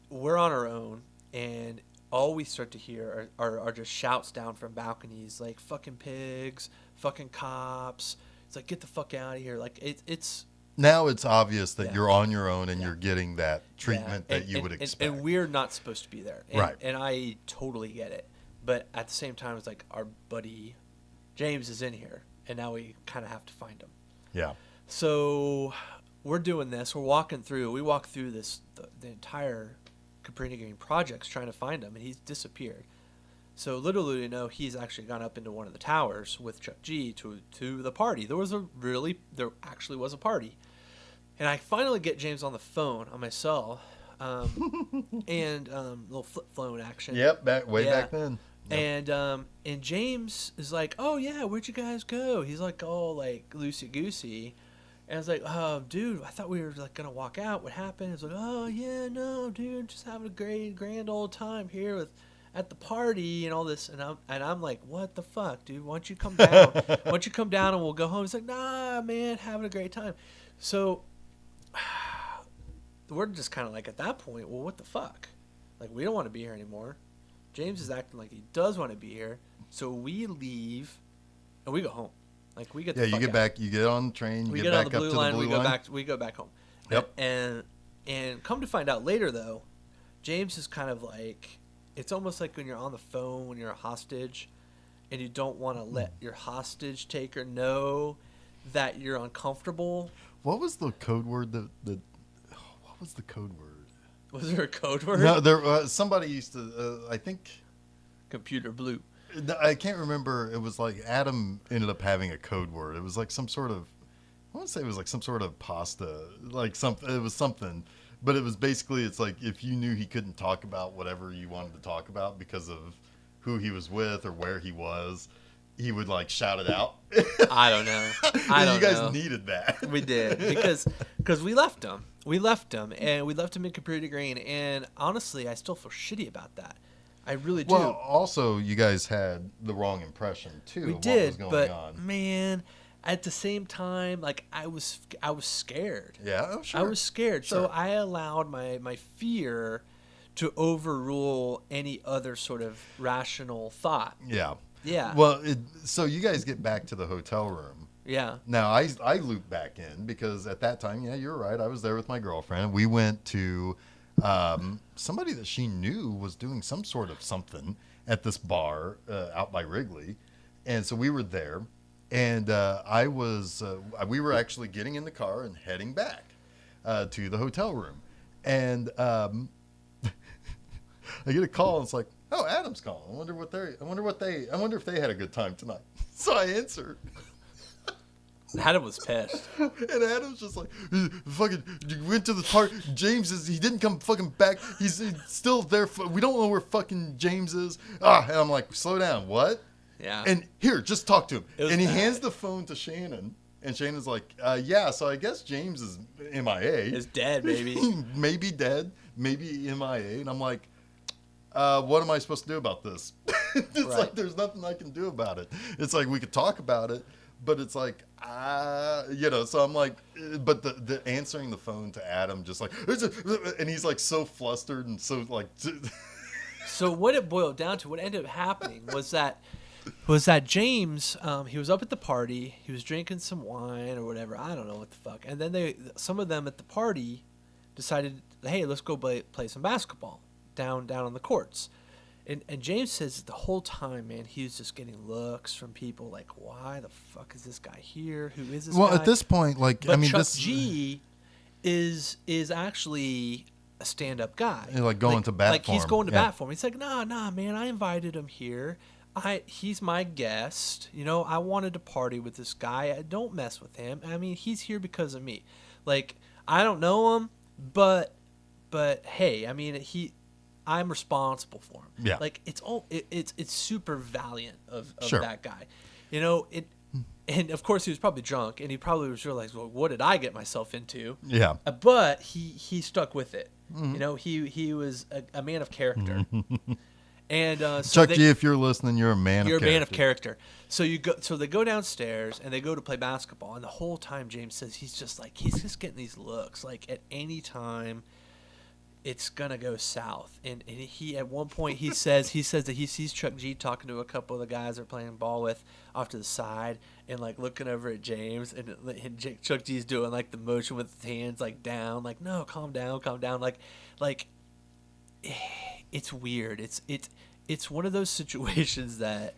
we're on our own, and all we start to hear are just shouts down from balconies, like, fucking pigs, fucking cops. It's like, get the fuck out of here. Like, it's... Now it's obvious that you're on your own and you're getting that treatment that you would expect. And we're not supposed to be there. And, right. And I totally get it. But at the same time, it's like our buddy James is in here, and now we kind of have to find him. Yeah. So we're doing this. We're walking through. We walk through the entire Cabrini-Green projects trying to find him, and he's disappeared. So little do you know, he's actually gone up into one of the towers with Chuck G to the party. There actually was a party. And I finally get James on the phone on my cell, and little flip phone action. Yep, back then. Yep. And James is like, oh yeah, where'd you guys go? He's like, oh, like loosey goosey. And I was like, oh, dude, I thought we were like gonna walk out. What happened? It's like, oh yeah, no, dude, just having a grand old time here at the party and all this. And I'm like, what the fuck, dude? Why don't you come down? Why don't you come down and we'll go home? He's like, nah, man, having a great time. So we're just kind of like at that point, well, what the fuck? Like, we don't want to be here anymore. James is acting like he does want to be here. So we leave and we go home. Like, we get the fuck you get out. back, you get on the train, you get back up to the blue line. We go back home. Yep. And come to find out later, though, James is kind of like, it's almost like when you're on the phone, when you're a hostage, and you don't want to let your hostage taker know that you're uncomfortable. What was the code word what was the code word? Was there a code word? No, somebody used to, I think. Computer blue. I can't remember. It was like Adam ended up having a code word. It was like some sort of, I want to say it was like some sort of pasta, like something. It was something, but it was basically, it's like if you knew he couldn't talk about whatever you wanted to talk about because of who he was with or where he was, he would like shout it out. I don't know. You guys needed that. We did because we left him. We left him in Cabrini-Green, and honestly, I still feel shitty about that. I really do. Well, also, you guys had the wrong impression too. We of did, what was going but on. Man, at the same time, like I was scared. Yeah, oh, sure. I was scared, Sure. so I allowed my fear to overrule any other sort of rational thought. Yeah. Yeah. Well, so you guys get back to the hotel room. Yeah. Now, I looped back in because at that time, yeah, you're right. I was there with my girlfriend. We went to somebody that she knew was doing some sort of something at this bar out by Wrigley. And so we were there. And we were actually getting in the car and heading back to the hotel room. And I get a call and it's like, oh, Adam's calling. I wonder if they had a good time tonight. So I answered. Adam was pissed. And Adam's just like, fucking, you went to the park. He didn't come fucking back. He's still there. We don't know where fucking James is. And I'm like, slow down. What? Yeah. And here, just talk to him. And he bad. hands the phone to Shannon. And Shannon's like, yeah, so I guess James is MIA. Is dead, maybe. Maybe dead. Maybe MIA. And I'm like, what am I supposed to do about this? It's Right. like, there's nothing I can do about it. It's like, we could talk about it, but it's like, So I'm like, but the answering the phone to Adam, just like, and he's like so flustered and so like. So what it boiled down to, what ended up happening was that James, he was up at the party, he was drinking some wine or whatever, I don't know what the fuck, and then some of them at the party decided, hey, let's go play some basketball down on the courts. And James says the whole time, man, he was just getting looks from people like, why the fuck is this guy here? Who is this guy? Well, at this point, like, but Chuck G is actually a stand-up guy. Like going to bat for him. He's going to bat for him. He's like, nah, man, I invited him here. He's my guest. I wanted to party with this guy. Don't mess with him. I mean, he's here because of me. Like, I don't know him, but hey, I mean, I'm responsible for him. Yeah. Like, it's super valiant of sure. that guy. And of course he was probably drunk, and he probably was realizing, well, what did I get myself into? Yeah. But he stuck with it. Mm-hmm. He was a man of character. And Chuck G, if you're listening, you're a man of character. You're a man of character. So they go downstairs and they go to play basketball, and the whole time James says he's just getting these looks, like at any time it's gonna go south. And he at one point he says that he sees Chuck G talking to a couple of the guys they're playing ball with off to the side, and like looking over at James, and Chuck G's doing like the motion with his hands like down, like, no, calm down, like it's weird. It's one of those situations that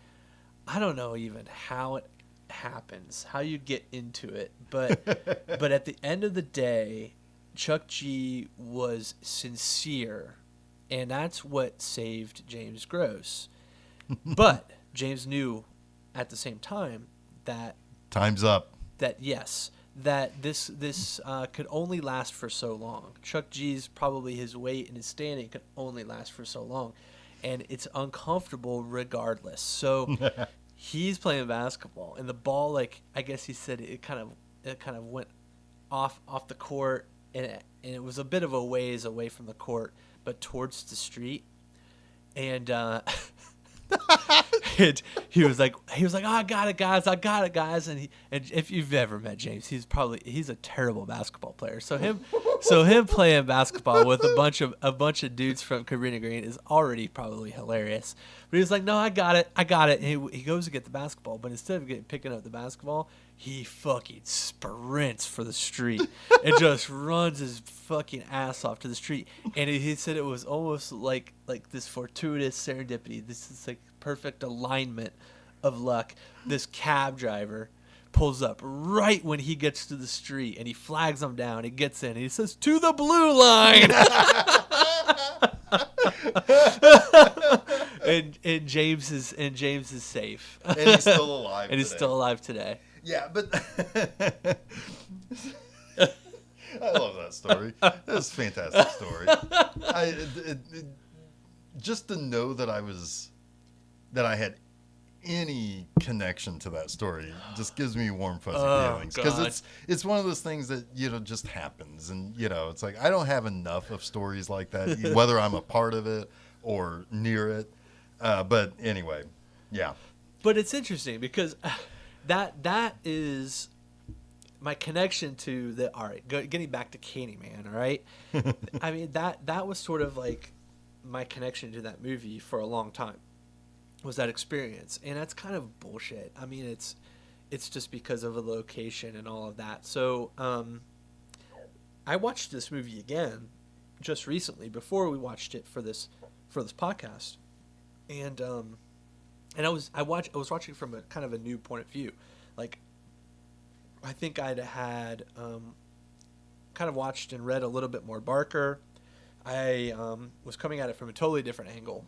I don't know even how it happens, how you get into it, but at the end of the day, Chuck G was sincere, and that's what saved James Gross. But James knew at the same time that time's up. That yes, that this could only last for so long. Chuck G's probably his weight and his standing could only last for so long, and it's uncomfortable regardless. So he's playing basketball, and the ball, like, I guess he said it kind of went off the court. And it was a bit of a ways away from the court, but towards the street. And and he was like, oh, I got it, guys. And if you've ever met James, he's a terrible basketball player. So him playing basketball with a bunch of dudes from Cabrini-Green is already probably hilarious. But he was like, no, I got it. And he goes to get the basketball, but instead of picking up the basketball, he fucking sprints for the street and just runs his fucking ass off to the street. And he said it was almost like this fortuitous serendipity. This is like perfect alignment of luck. This cab driver pulls up right when he gets to the street, and he flags him down. He gets in, and he says, "To the blue line." and James is safe. And he's still alive. And he's still alive today. Yeah, but I love that story. That's a fantastic story. Just to know that I had any connection to that story just gives me warm fuzzy feelings, because it's one of those things that just happens, and it's like I don't have enough of stories like that, whether I'm a part of it or near it. But anyway, yeah. But it's interesting because that is my connection to the. All right, getting back to Candyman. All right, I mean that was sort of like my connection to that movie for a long time. Was that experience, and that's kind of bullshit. I mean, it's just because of a location and all of that. So I watched this movie again just recently before we watched it for this podcast, and I was watching from a kind of a new point of view. Like, I think I'd had kind of watched and read a little bit more Barker. I was coming at it from a totally different angle.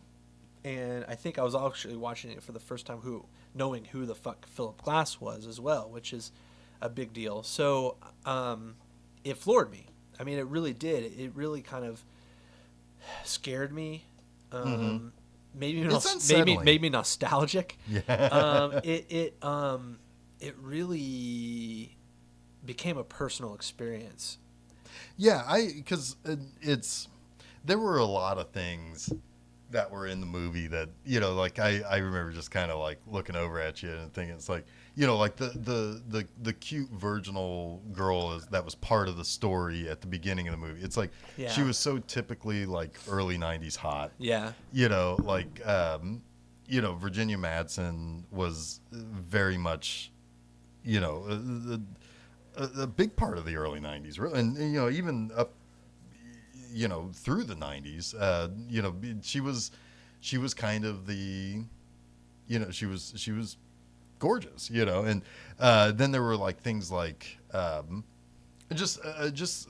And I think I was actually watching it for the first time knowing who the fuck Philip Glass was as well, which is a big deal. So it floored me. I mean, it really did. It really kind of scared me. Made me nostalgic. Yeah. It really became a personal experience. Yeah, because there were a lot of things that were in the movie that, like I remember just kind of like looking over at you and thinking, it's like, like the cute virginal girl that was part of the story at the beginning of the movie. It's like, she was so typically like early 90s hot. Yeah. Like, Virginia Madsen was very much, a big part of the early 90s, really. And, even up, through the 90s, she was kind of the, she was gorgeous, and then there were like things like just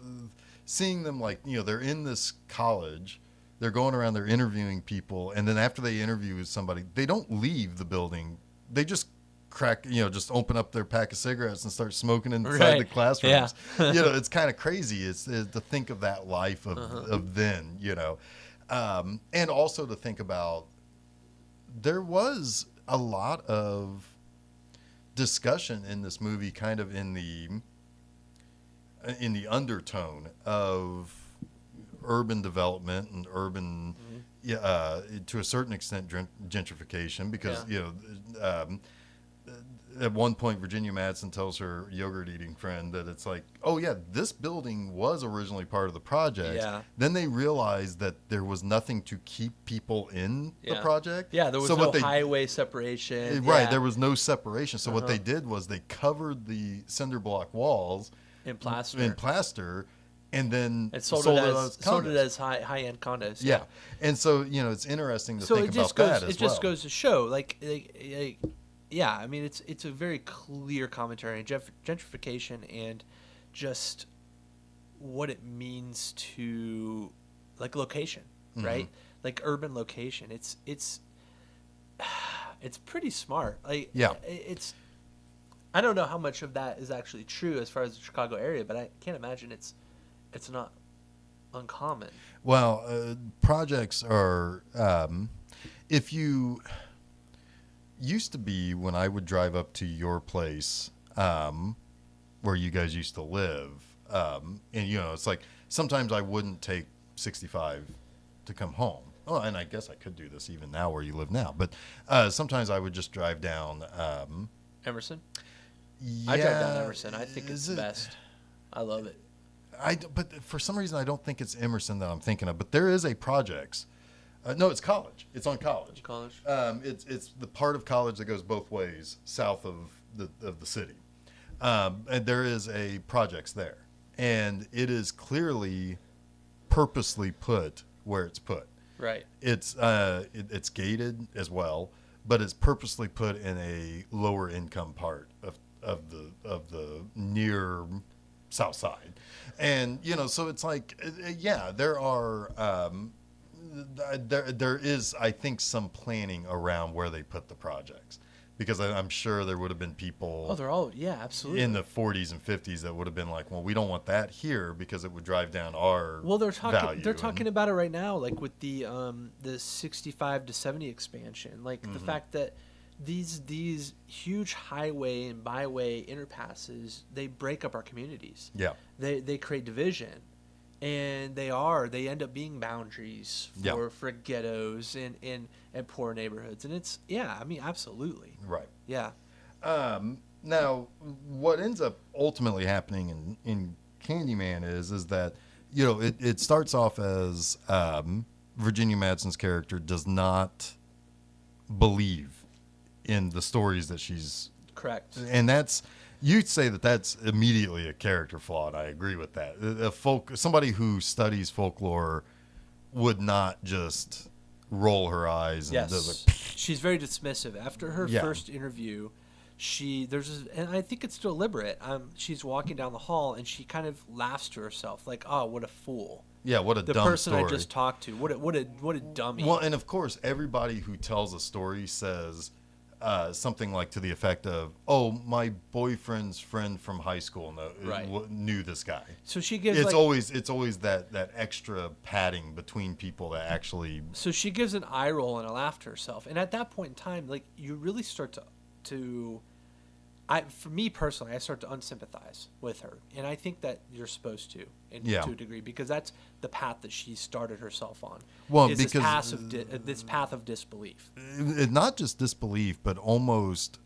seeing them, like, they're in this college, they're going around, they're interviewing people, and then after they interview somebody, they don't leave the building, they just crack, just open up their pack of cigarettes and start smoking inside the classrooms. Yeah. It's kind of crazy. It's to think of that life of then, and also to think about, there was a lot of discussion in this movie, kind of in the undertone of urban development and urban, to a certain extent, gentrification, because at one point, Virginia Madsen tells her yogurt eating friend that it's like, oh yeah, this building was originally part of the project. Yeah. Then they realized that there was nothing to keep people in the project. Yeah, there was no highway separation. Right, there was no separation. So what they did was they covered the cinder block walls in plaster. And then sold it as high-end condos. Yeah. And so, it's interesting to think about that as well. It just goes to show, yeah, I mean, it's a very clear commentary on gentrification and just what it means to, like, location, right? Like urban location. It's pretty smart. Like, yeah, I don't know how much of that is actually true as far as the Chicago area, but I can't imagine it's not uncommon. Well, projects are, if you used to be, when I would drive up to your place, where you guys used to live, and it's like sometimes I wouldn't take 65 to come home. Oh, and I guess I could do this even now where you live now, but sometimes I would just drive down Emerson. Yeah, I drive down Emerson. I think it's the best. I love it. But for some reason I don't think it's Emerson that I'm thinking of. But there is a projects. No, it's College. It's on College. College. It's the part of College that goes both ways south of the city, and there is a projects there, and it is clearly purposely put where it's put. Right. It's gated as well, but it's purposely put in a lower income part of the near South Side, and so it's like, yeah, there are there is, I think, some planning around where they put the projects, because I'm sure there would have been people. Oh, they're all, yeah, absolutely, in the 40s and 50s that would have been like, well, we don't want that here because it would drive down our. Well, they're talking about it right now, like with the 65 to 70 expansion, like the fact that these huge highway and byway interpasses, they break up our communities. Yeah. They create division, and they end up being boundaries for ghettos and poor neighborhoods. And it's, yeah, I mean, absolutely. Right. Yeah. Now, what ends up ultimately happening in Candyman is that, it starts off as Virginia Madsen's character does not believe in the stories that she's correct, and you'd say that's immediately a character flaw, and I agree with that. Somebody who studies folklore would not just roll her eyes and does she's very dismissive after her first interview. And I think it's deliberate. She's walking down the hall and she kind of laughs to herself, like, "Oh, what a fool." Yeah, what a dumb story. The person I just talked to, what a dummy. Well, and of course, everybody who tells a story says something like to the effect of, "Oh, my boyfriend's friend from high school knew this guy." So she gives it's always that extra padding between people that actually. So she gives an eye roll and a laugh to herself, and at that point in time, like, you really start to for me personally, I start to unsympathize with her, and I think that you're supposed to, to a degree, because that's the path that she started herself on. Well, because this path of disbelief. Not just disbelief, but almost.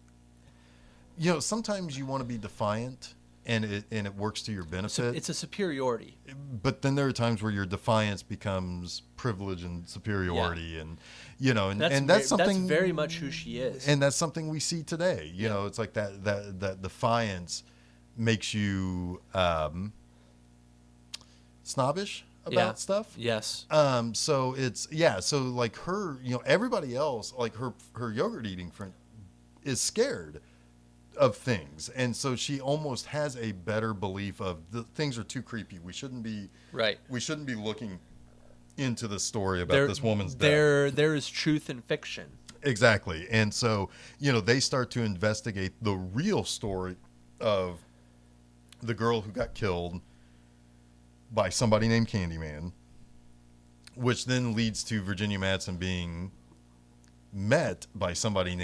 Sometimes you want to be defiant, and it works to your benefit. It's a superiority. But then there are times where your defiance becomes privilege and superiority, and that's something. That's very much who she is. And that's something we see today. It's like that defiance makes you snobbish about stuff. Yes. So it's so like her, everybody else, like her yogurt eating friend is scared of things, and so she almost has a better belief of the things are too creepy. We shouldn't be looking into the story about this woman's death. There is truth in fiction. Exactly. And so, they start to investigate the real story of the girl who got killed by somebody named Candyman, which then leads to Virginia Madsen being met by somebody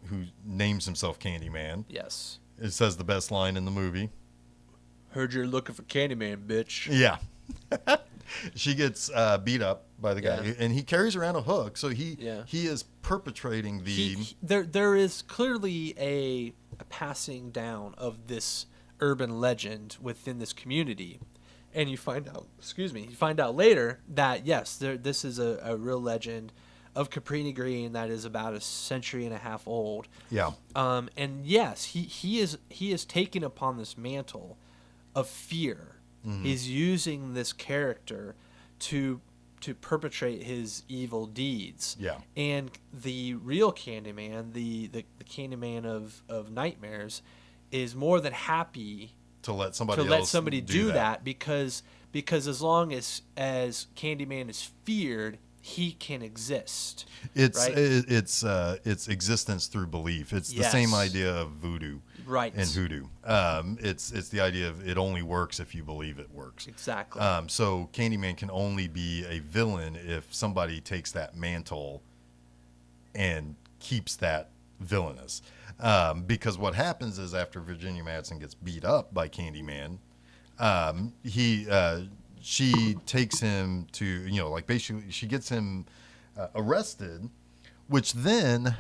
who names himself Candyman. Yes. It says the best line in the movie. Heard you're looking for Candyman, bitch. Yeah. She gets beat up by the guy, and he carries around a hook, so he is perpetrating the... There is clearly a passing down of this urban legend within this community, and you find out later that, yes, this is a real legend of Cabrini-Green that is about a century and a half old. Yeah. And yes, he is taking upon this mantle of fear. Mm-hmm. He's using this character to perpetrate his evil deeds. Yeah. And the real Candyman, the Candyman of nightmares, is more than happy to let somebody do that because as long as Candyman is feared, he can exist. It's existence through belief. It's the same idea of voodoo, right? And hoodoo. It's the idea of it only works if you believe it works. Exactly. So Candyman can only be a villain if somebody takes that mantle and keeps that villainous. Because what happens is after Virginia Madsen gets beat up by Candyman, she takes him to, basically she gets him arrested, which then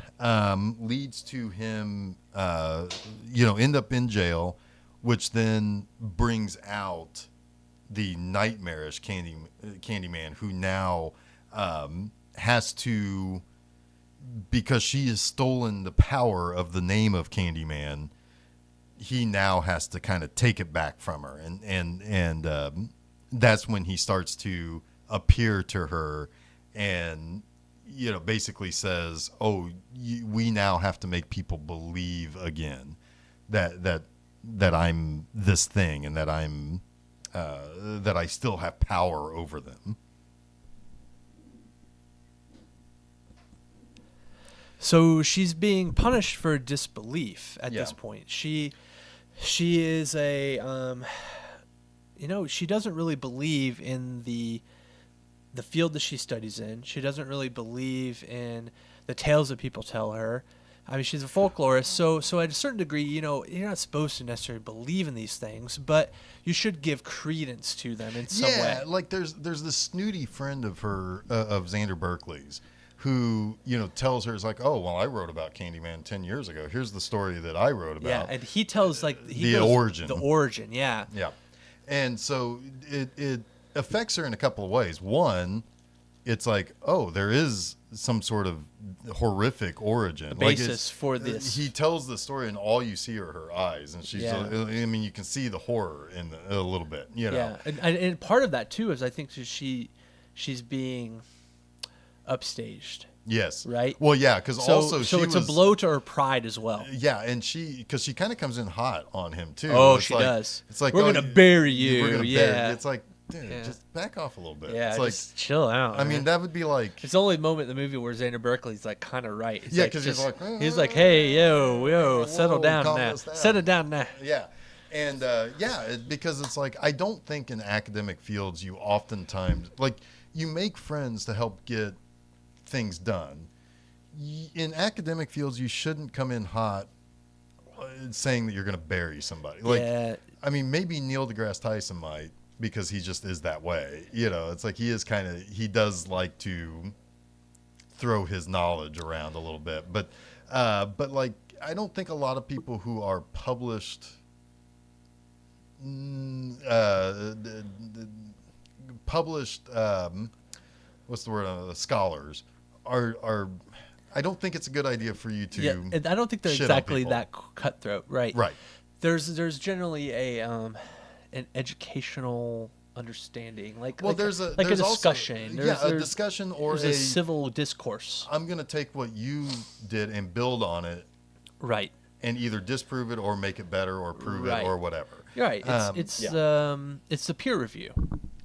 leads to him, end up in jail, which then brings out the nightmarish Candyman, who now has to, because she has stolen the power of the name of Candyman, he now has to kind of take it back from her, and that's when he starts to appear to her and, basically says, we now have to make people believe again that I'm this thing and that I'm, that I still have power over them. So she's being punished for disbelief at this point. She is a, she doesn't really believe in the field that she studies in. She doesn't really believe in the tales that people tell her. I mean, she's a folklorist, so at a certain degree, you're not supposed to necessarily believe in these things, but you should give credence to them in some way. Yeah, like there's this snooty friend of her, of Xander Berkeley's, who, tells her, is like, oh, well, I wrote about Candyman 10 years ago. Here's the story that I wrote about. Yeah, and he tells, the origin. The origin, yeah. Yeah. And so it affects her in a couple of ways. One, it's like, oh, there is some sort of horrific origin. A basis for this. He tells the story, and all you see are her eyes. And she's, you can see the horror in a little bit, Yeah, and part of that, too, is I think she's being upstaged. Yes. Right? Well, yeah, because also so it's a blow to her pride as well. Yeah, and because she kind of comes in hot on him, too. Oh, she does. It's like, we're going to bury you. We're gonna bury you. It's like, dude, just back off a little bit. Yeah, it's like, just chill out. I mean, that would be like... It's the only moment in the movie where Xander Berkeley's like kind of right. Yeah, because he's like, hey, yo, settle down now. Settle down now. Yeah. And, because it's like, I don't think in academic fields you oftentimes... Like, you make friends to help get things done. In academic fields, you shouldn't come in hot saying that you're going to bury somebody. Like, yeah. I mean, maybe Neil deGrasse Tyson might, because he just is that way. You know, it's like he does like to throw his knowledge around a little bit. But like, I don't think a lot of people who are published what's the word, scholars are I don't think it's a good idea for you to. Yeah, and I don't think they're exactly that cutthroat, right? Right. There's generally an educational understanding, there's a discussion. Also, a discussion or a civil discourse. I'm going to take what you did and build on it, right? And either disprove it or make it better or prove it or whatever. Right. It's the peer review.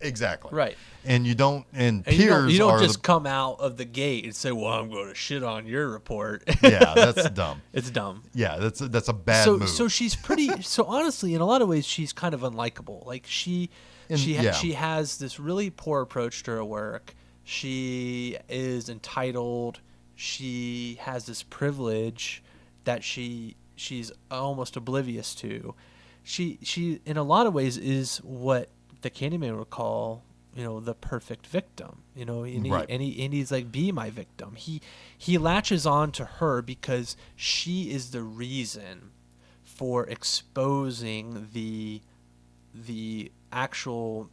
Exactly. Right. And you don't, and peers you don't just come out of the gate and say, well, I'm going to shit on your report. Yeah, that's dumb. It's dumb. Yeah, that's a bad move. So she's pretty, so honestly, in a lot of ways, she's kind of unlikable. Like she has this really poor approach to her work. She is entitled. She has this privilege that she's almost oblivious to. She in a lot of ways is what the Candyman would call, the perfect victim, and he's like, be my victim. He latches on to her because she is the reason for exposing the actual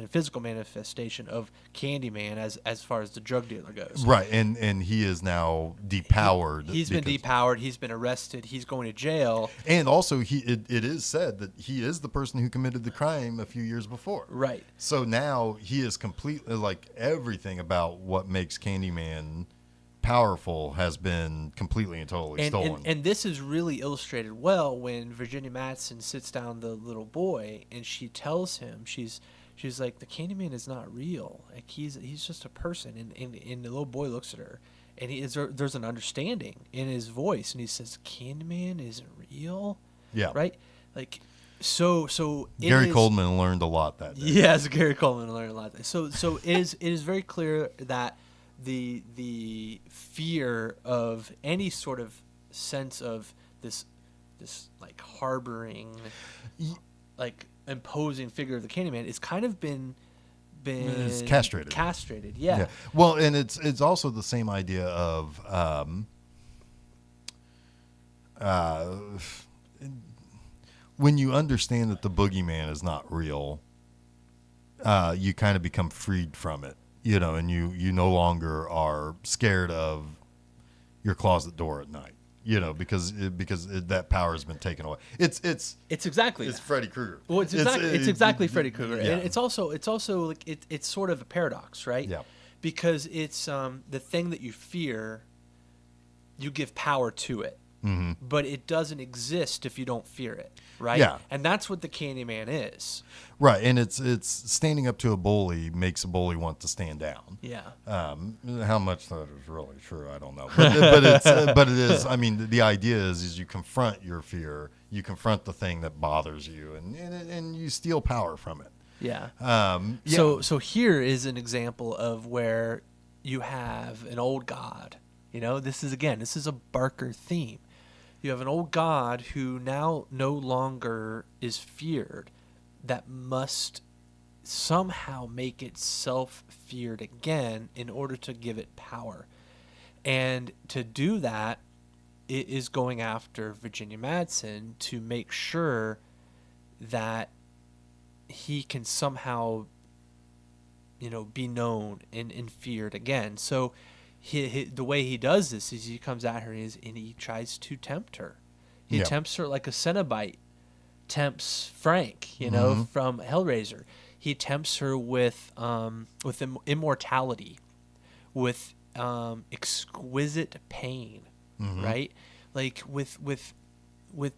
physical manifestation of Candyman as far as the drug dealer goes. Right, and he is now depowered. He's been depowered. He's been arrested. He's going to jail. And also, it is said that he is the person who committed the crime a few years before. Right. So now he is completely, like, everything about what makes Candyman powerful has been completely and totally stolen. And this is really illustrated well when Virginia Madsen sits down the little boy and she tells him, she's like, the Candyman is not real. Like he's just a person. And the little boy looks at her and there's an understanding in his voice, and he says, Candyman isn't real. Yeah. Right? Like so Gary Coleman learned a lot that day. Yes, Gary Coleman learned a lot. So it is very clear that the fear of any sort of sense of this like harboring, like imposing figure of the Candyman is kind of been it's castrated. Castrated, yeah. Well, and it's also the same idea of when you understand that the boogeyman is not real, you kind of become freed from it. And you no longer are scared of your closet door at night, because that power has been taken away. It's Freddy Krueger. Well, it's exactly Freddy Krueger. Yeah. And it's also like it's sort of a paradox, right? Yeah. Because it's the thing that you fear, you give power to it. Mm-hmm. But it doesn't exist if you don't fear it, right? Yeah. And that's what the Candyman is. Right, and it's standing up to a bully makes a bully want to stand down. Yeah. How much that is really true, I don't know. But it is. I mean, the idea is you confront your fear, you confront the thing that bothers you, and you steal power from it. Yeah. Yeah. So here is an example of where you have an old god. This is a Barker theme. You have an old god who now no longer is feared, that must somehow make itself feared again in order to give it power. And to do that, it is going after Virginia Madsen to make sure that he can somehow, be known and feared again. So the way he does this is he comes at her and he tries to tempt her. He tempts her like a Cenobite tempts Frank, Mm-hmm. from Hellraiser. He tempts her with immortality, with exquisite pain, Mm-hmm. right? Like with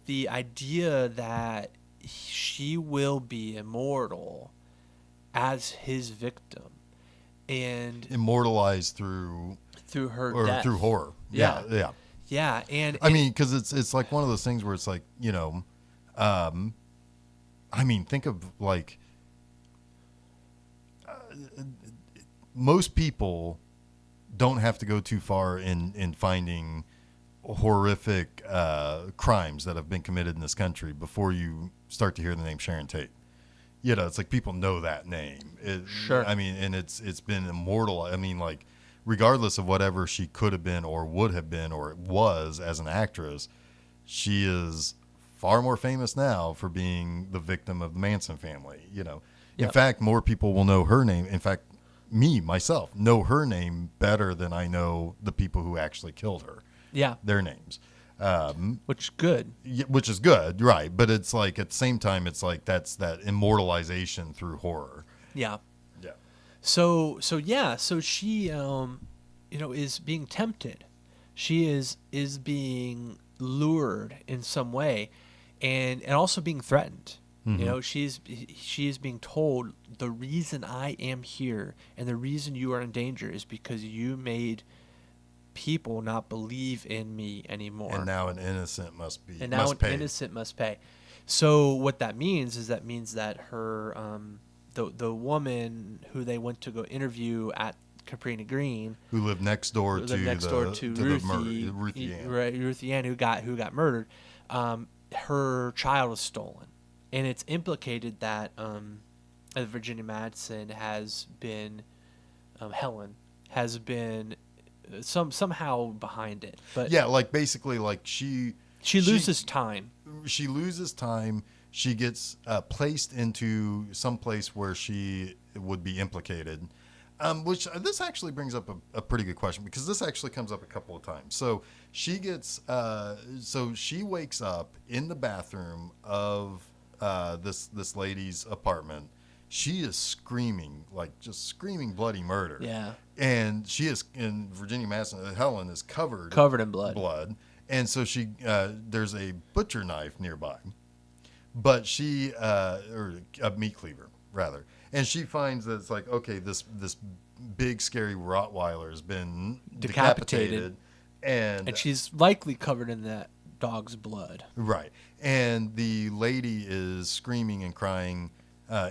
the idea that she will be immortal as his victim, and immortalized through her or death. through horror. Yeah. And I mean, because it's like one of those things where it's like, I mean, think of like most people don't have to go too far in finding horrific crimes that have been committed in this country before you start to hear the name Sharon Tate. You know, it's like people know that name. Sure. I mean, and it's been immortal. I mean, like, regardless of whatever she could have been or would have been or was as an actress, she is far more famous now for being the victim of the Manson family. You know, in fact, more people will know her name. In fact, myself, know her name better than I know the people who actually killed her. Yeah. Their names. Which is good. Which is good, right? But it's like at the same time, it's like that's that immortalization through horror. Yeah. Yeah. So she, is being tempted. She is being lured in some way, and also being threatened. Mm-hmm. You know, she is being told the reason I am here and the reason you are in danger is because you made people not believe in me anymore. And now an innocent must pay. Innocent must pay. So what that means is that her the woman who they went to go interview at Cabrini-Green, who lived next door to Ruthie Ann, who got murdered, her child was stolen, and it's implicated that Virginia Madsen has been Helen has been somehow behind it. But yeah, like basically like she loses time. She loses time. She gets placed into some place where she would be implicated. Which this actually brings up a pretty good question, because this actually comes up a couple of times. So she gets, she wakes up in the bathroom of this lady's apartment. She is screaming, like just screaming bloody murder. Yeah. And she is, in Virginia Madsen, Helen is covered in blood. And so there's a butcher knife nearby, but or a meat cleaver rather. And she finds that it's like, okay, this big scary Rottweiler has been decapitated, and she's likely covered in that dog's blood. Right. And the lady is screaming and crying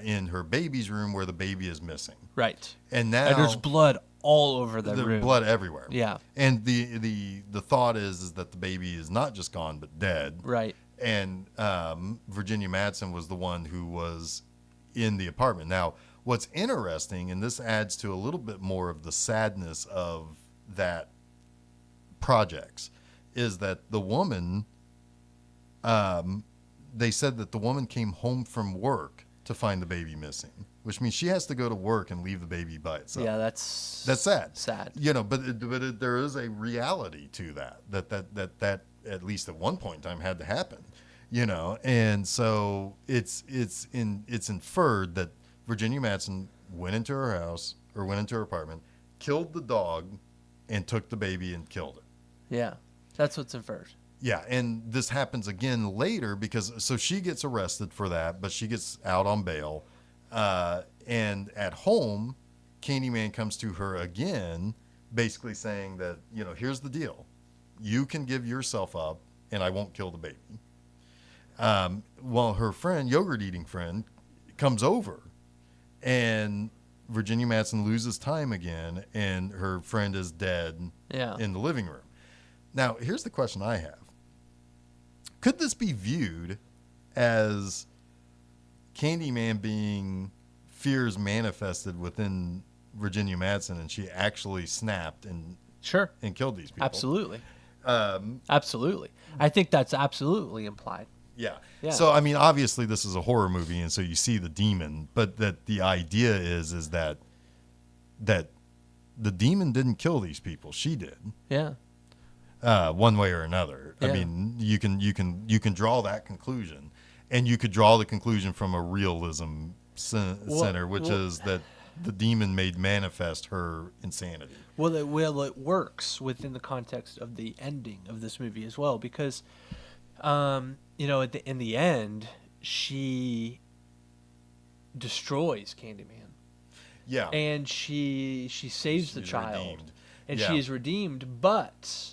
in her baby's room, where the baby is missing. Right. And now there's blood all over the room. There's blood everywhere. Yeah. And the thought is that the baby is not just gone but dead. Right. And Virginia Madsen was the one who was in the apartment. Now, what's interesting, and this adds to a little bit more of the sadness of that projects, is that the woman, they said that the woman came home from work to find the baby missing, which means she has to go to work and leave the baby by itself. Yeah, that's sad. Sad. You know, but there is a reality to that at least at one point in time had to happen. You know, and so it's inferred that Virginia Madsen went into her house or went into her apartment, killed the dog, and took the baby and killed it. Yeah, that's what's inferred. Yeah, and this happens again later so she gets arrested for that, but she gets out on bail. And at home, Candyman comes to her again, basically saying that, you know, here's the deal. You can give yourself up, and I won't kill the baby. Well, her friend, yogurt-eating friend, comes over, and Virginia Madsen loses time again, and her friend is dead in the living room. Now, here's the question I have. Could this be viewed as Candyman being fears manifested within Virginia Madsen, and she actually snapped and killed these people? Absolutely. Absolutely. I think that's absolutely implied. Yeah. So, I mean, obviously this is a horror movie, and so you see the demon, but that the idea is that the demon didn't kill these people. She did. Yeah. One way or another. Yeah. I mean, you can draw that conclusion, and you could draw the conclusion from a realism center, which is that the demon made manifest her insanity. Well, it works within the context of the ending of this movie as well, because you know, in the end, she destroys Candyman. Yeah. And she saves the child. Redeemed. And she is redeemed, but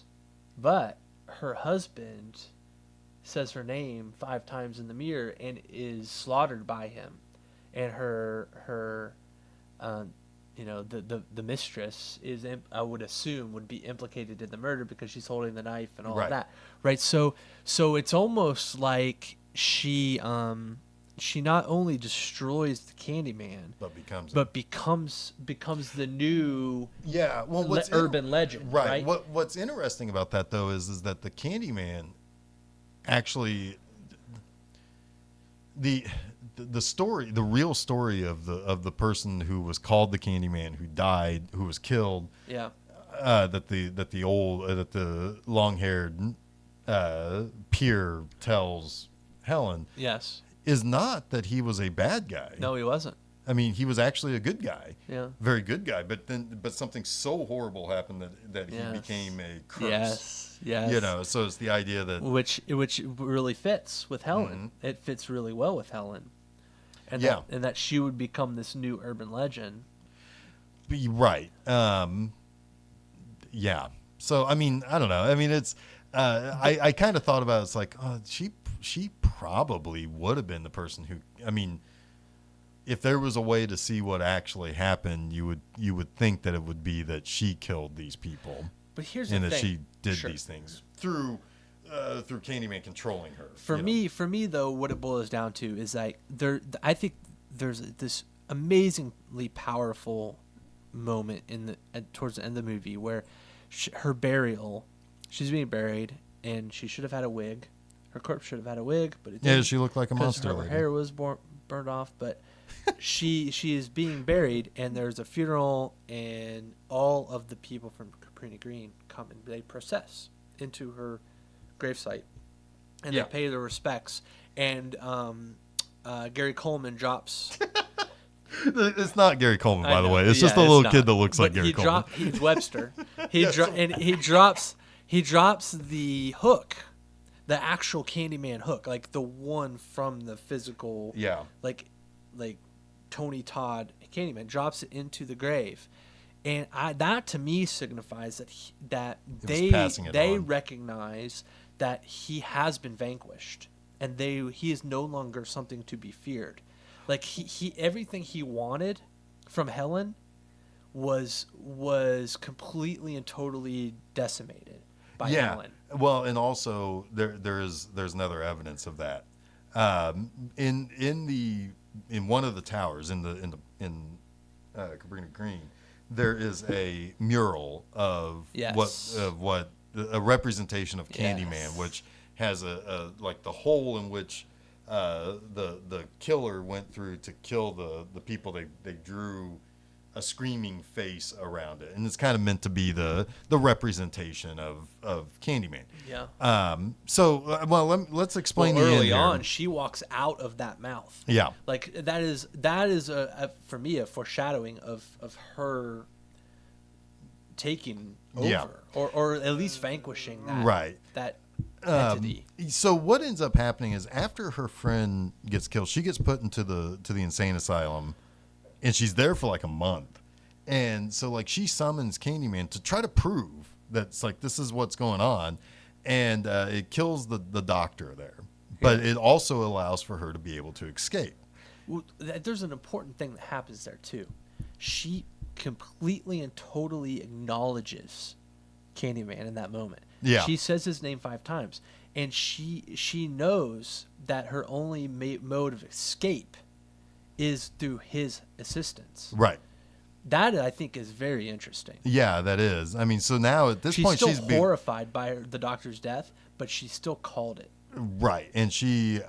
her husband says her name 5 times in the mirror and is slaughtered by him. And the mistress is, I would assume, would be implicated in the murder because she's holding the knife and all of that, right? So it's almost like she not only destroys the Candyman, but becomes the new urban legend, right? What's interesting about that though is that the Candyman actually the real story of the person who was called the Candyman, who died, who was killed, that the long-haired peer tells Helen, is not that he was a bad guy. No, he wasn't. I mean, he was actually a good guy. Yeah. Very good guy. But something so horrible happened that he became a curse. Yes. So it's the idea that which really fits with Helen. Mm-hmm. It fits really well with Helen. And that she would become this new urban legend. Right. So I mean, I don't know. I mean, it's I kind of thought about it. It's like, she probably would have been the person who, I mean, if there was a way to see what actually happened, you would think that it would be that she killed these people. But here's the thing. And that she did these things through Candyman controlling her. For me though, what it boils down to is like I think there's this amazingly powerful moment towards the end of the movie where her burial, she's being buried and she should have had a wig. Her corpse should have had a wig, but it didn't. Yeah, she looked like a monster. Her hair was burned off, but she is being buried, and there's a funeral, and all of the people from Cabrini-Green come and they process into her gravesite, and they pay their respects. And Gary Coleman drops. It's not Gary Coleman, by the way. It's just a little kid that looks like Gary Coleman. He's Webster. He drops the hook. The actual Candyman hook, like the one from the physical, like Tony Todd Candyman, drops it into the grave, and that to me signifies that they recognize that he has been vanquished, and he is no longer something to be feared. Like he everything he wanted from Helen was completely and totally decimated by Helen. Well, and also there's another evidence of that. In one of the towers in Cabrini-Green, there is a mural of what a representation of Candyman, which has a like the hole in which the killer went through to kill the people. They drew a screaming face around it, and it's kind of meant to be the representation of Candyman. Let's explain the early on. She walks out of that mouth. Like that is for me a foreshadowing of her taking over, or at least vanquishing that entity. So what ends up happening is after her friend gets killed, she gets put into the insane asylum. And she's there for like a month. And so like she summons Candyman to try to prove that it's like this is what's going on. And it kills the doctor there. But it also allows for her to be able to escape. Well, there's an important thing that happens there too. She completely and totally acknowledges Candyman in that moment. She says his name 5 times. And she knows that her only mode of escape is through his assistance. Right. That I think is very interesting. Yeah, that is. I mean, so now at this point she's horrified by the doctor's death, but she still called it. Right, and she's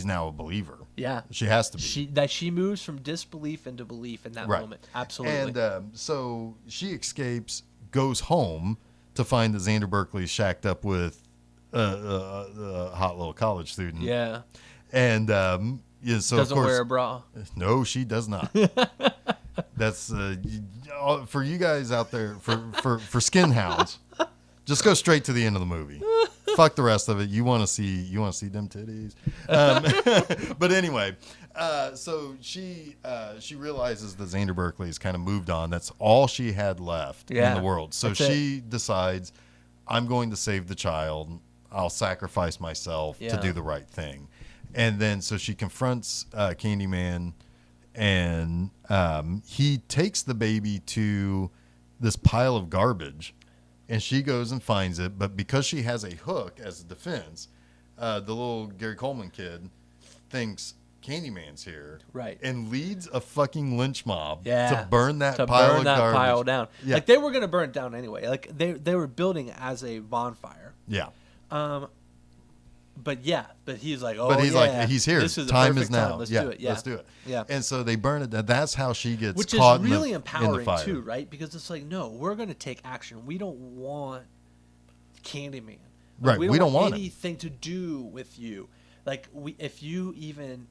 now a believer. Yeah, she has to be. She moves from disbelief into belief in that moment. Absolutely. And so she escapes, goes home to find that Xander Berkeley's shacked up with a hot little college student. Yeah, and so doesn't wear a bra. No, she does not. That's for you guys out there for skin hounds. Just go straight to the end of the movie. Fuck the rest of it. You want to see them titties. But anyway, so she realizes that Xander Berkeley has kind of moved on. That's all she had left in the world. So she decides, I'm going to save the child. I'll sacrifice myself to do the right thing. And then so she confronts Candyman and he takes the baby to this pile of garbage, and she goes and finds it. But because she has a hook as a defense, the little Gary Coleman kid thinks Candyman's here, right, and leads a fucking lynch mob to burn that pile down. Yeah. Like they were gonna burn it down anyway. Like they were building it as a bonfire. Yeah. But he's like, like, he's here. This is Time is now. Let's do it. Yeah. Let's do it. Yeah. And so they burn it. That's how she gets Which caught is really in the empowering fire. too, right? Because it's like, no, we're going to take action. We don't want Candyman. Right. We don't want anything to do with you. Like if you even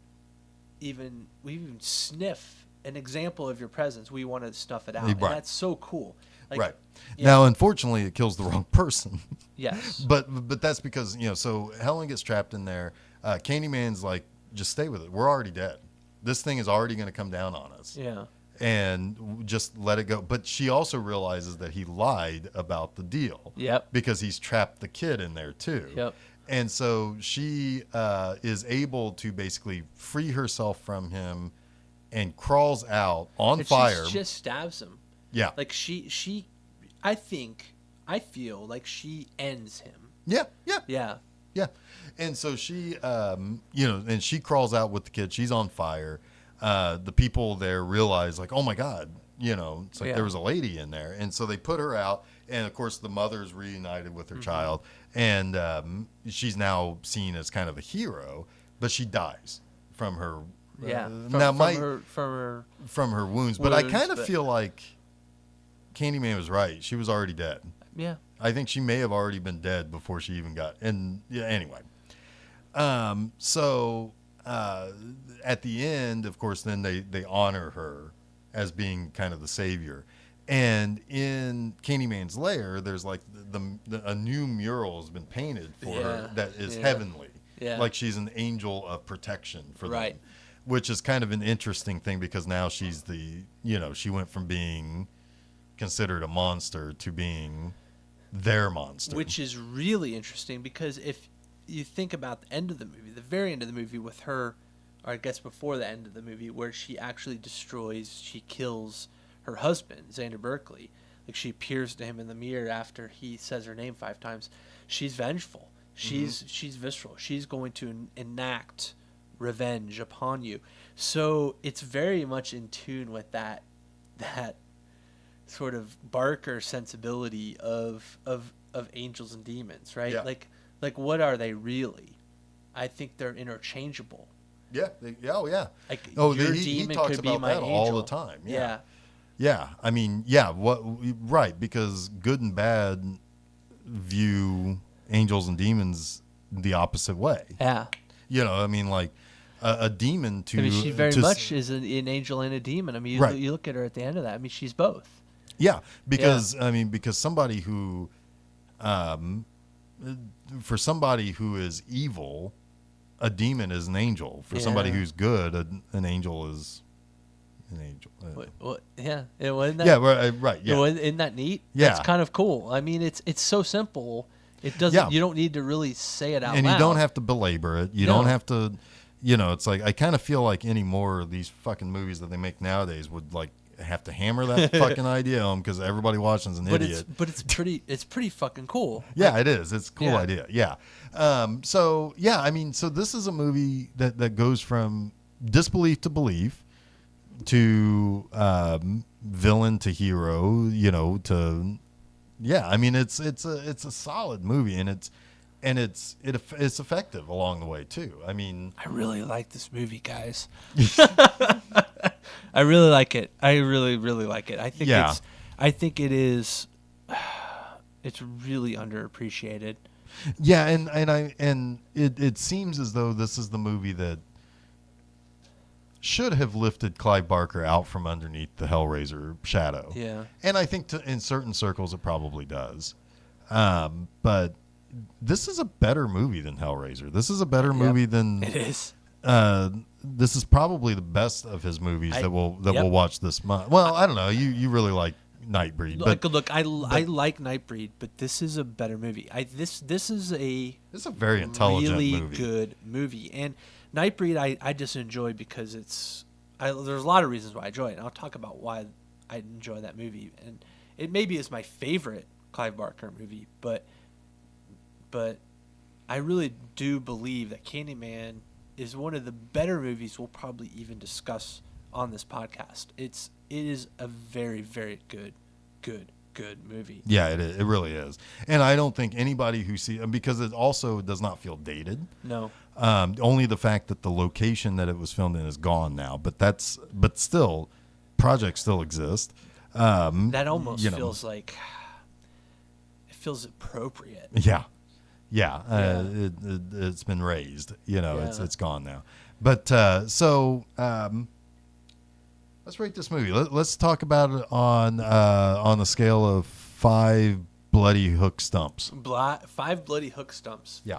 sniff an example of your presence, we want to snuff it out. Right. And that's so cool. Like, right. Now, unfortunately, it kills the wrong person. Yes. But that's because, so Helen gets trapped in there. Candyman's like, just stay with it. We're already dead. This thing is already going to come down on us. Yeah. And just let it go. But she also realizes that he lied about the deal. Yep. Because he's trapped the kid in there too. Yep. And so she is able to basically free herself from him and crawls out on fire. She just stabs him. Yeah. Like I feel like she ends him. Yeah. Yeah. And so she, and she crawls out with the kid. She's on fire. The people there realize, like, oh my God, it's like there was a lady in there. And so they put her out. And of course, the mother's reunited with her child. And she's now seen as kind of a hero, but she dies from her. From her wounds. But I kind of feel like Candyman was right. She was already dead. Yeah. I think she may have already been dead before she even got. And anyway. So at the end, of course, then they honor her as being kind of the savior. And in Candyman's lair, there's like a new mural has been painted for her that is heavenly. Yeah. Like she's an angel of protection for them. Right. Which is kind of an interesting thing because now she's she went from being considered a monster to being their monster. Which is really interesting because if you think about the end of the movie, the very end of the movie with her, or I guess before the end of the movie, where she actually she kills her husband, Xander Berkeley. Like she appears to him in the mirror after he says her name 5 times. She's vengeful. She's visceral. She's going to enact revenge upon you. So it's very much in tune with that sort of Barker sensibility of angels and demons, right? Yeah. Like what are they really? I think they're interchangeable. Yeah. Yeah. Like your demon he talks could about be my that angel all the time. Yeah. Yeah. I mean, right, because good and bad view angels and demons the opposite way. Yeah. I mean, like a demon to. I mean, she very much is an angel and a demon. I mean, you look at her at the end of that. I mean, she's both. Yeah, because because somebody who, for somebody who is evil, a demon is an angel. For somebody who's good, an angel is an angel. What? Yeah. Wasn't that, right. Yeah. Isn't that neat? Yeah. It's kind of cool. I mean, it's so simple. It doesn't. Yeah. You don't need to really say it out loud. And you don't have to belabor it. You don't have to. It's like I kind of feel like any more of these fucking movies that they make nowadays would like have to hammer that fucking idea on because everybody watching is an idiot. It's pretty fucking cool. Yeah, it is. It's a cool idea. Yeah. So this is a movie that goes from disbelief to belief to villain to hero. To I mean it's a solid movie and it's effective along the way too. I mean, I really like this movie, guys. I really like it. I really, really like it. I think it is. It's really underappreciated. Yeah, and it seems as though this is the movie that should have lifted Clive Barker out from underneath the Hellraiser shadow. Yeah, and I think in certain circles it probably does. But this is a better movie than Hellraiser. This is a better movie than it is. This is probably the best of his movies that we'll watch this month. Well, I don't know. You really like Nightbreed. I like Nightbreed, but this is a better movie. This is a very intelligent really movie. Good movie. And Nightbreed I just enjoy because it's there's a lot of reasons why I enjoy it, and I'll talk about why I enjoy that movie. And it maybe is my favorite Clive Barker movie, but I really do believe that Candyman is one of the better movies we'll probably even discuss on this podcast. It is a very, very good movie. Yeah, it is. It really is. And I don't think anybody who sees, because it also does not feel dated. No. Only the fact that the location that it was filmed in is gone now, but still, projects still exist. That almost feels like it feels appropriate. Yeah. It's been raised. It's gone now. But let's rate this movie. Let's talk about it on the scale of 5 bloody hook stumps. 5 bloody hook stumps. Yeah.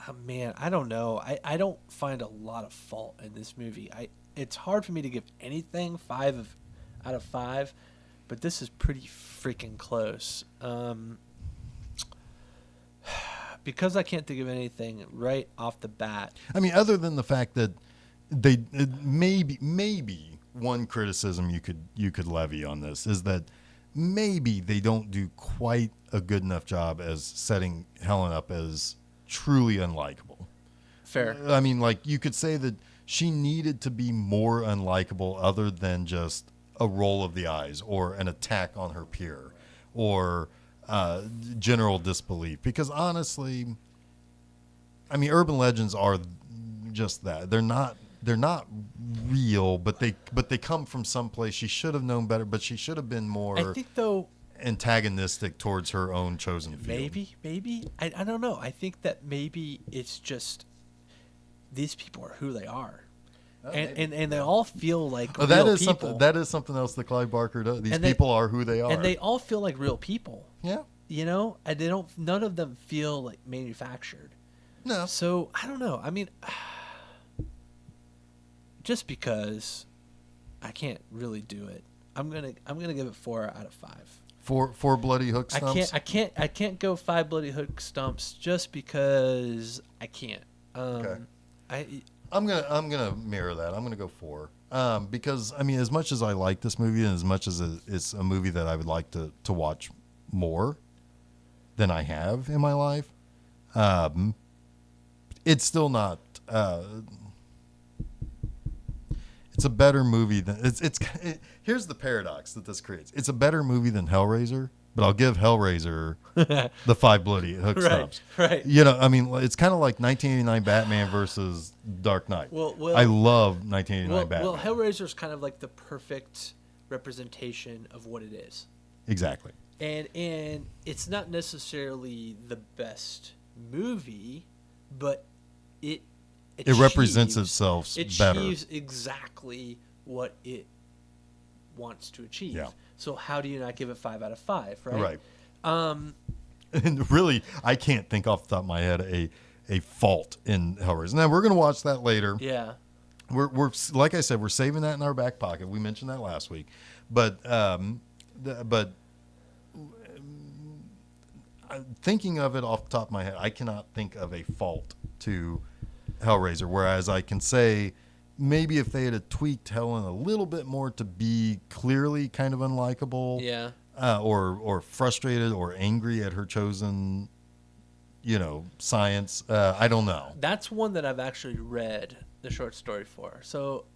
Oh, man, I don't know. I don't find a lot of fault in this movie. It's hard for me to give anything 5 out of 5, but this is pretty freaking close. Because I can't think of anything right off the bat. I mean, other than the fact that maybe one criticism you could levy on this is that maybe they don't do quite a good enough job as setting Helen up as truly unlikable. Fair. I mean, like, you could say that she needed to be more unlikable other than just a roll of the eyes or an attack on her peer or general disbelief. Because honestly, I mean, urban legends are just that. They're not real, but they come from someplace. She should have known better, but she should have been more, I think, though, antagonistic towards her own chosen field. Maybe I don't know. I think that maybe it's just these people are who they are. And they all feel like real people. That is something else that Clive Barker does. These people are who they are. And they all feel like real people. Yeah. And none of them feel like manufactured. No. So, I don't know. I mean, just because I can't really do it, I'm gonna give it 4 out of 5. Four bloody hook stumps. I can't go 5 bloody hook stumps just because I can't. Okay. I'm gonna mirror that. I'm gonna go 4. Because I mean, as much as I like this movie and as much as it's a movie that I would like to watch more than I have in my life, it's still not. It's a better movie than here's the paradox that this creates. It's a better movie than Hellraiser, but I'll give Hellraiser the 5 bloody hook stumps. Right. I mean, it's kind of like 1989 Batman versus Dark Knight. Well, I love 1989 Batman. Well, Hellraiser's kind of like the perfect representation of what it is. Exactly. And it's not necessarily the best movie, but it represents itself better. It achieves exactly what it wants to achieve. Yeah. So how do you not give it 5 out of 5, right? Right. And really, I can't think off the top of my head a fault in Hellraiser. Now, we're going to watch that later. Yeah. We're like I said, we're saving that in our back pocket. We mentioned that last week. But thinking of it off the top of my head, I cannot think of a fault to Hellraiser, whereas I can say maybe if they had tweaked Helen a little bit more to be clearly kind of unlikable, Yeah. Or frustrated or angry at her chosen, science. I don't know. That's one that I've actually read the short story for. So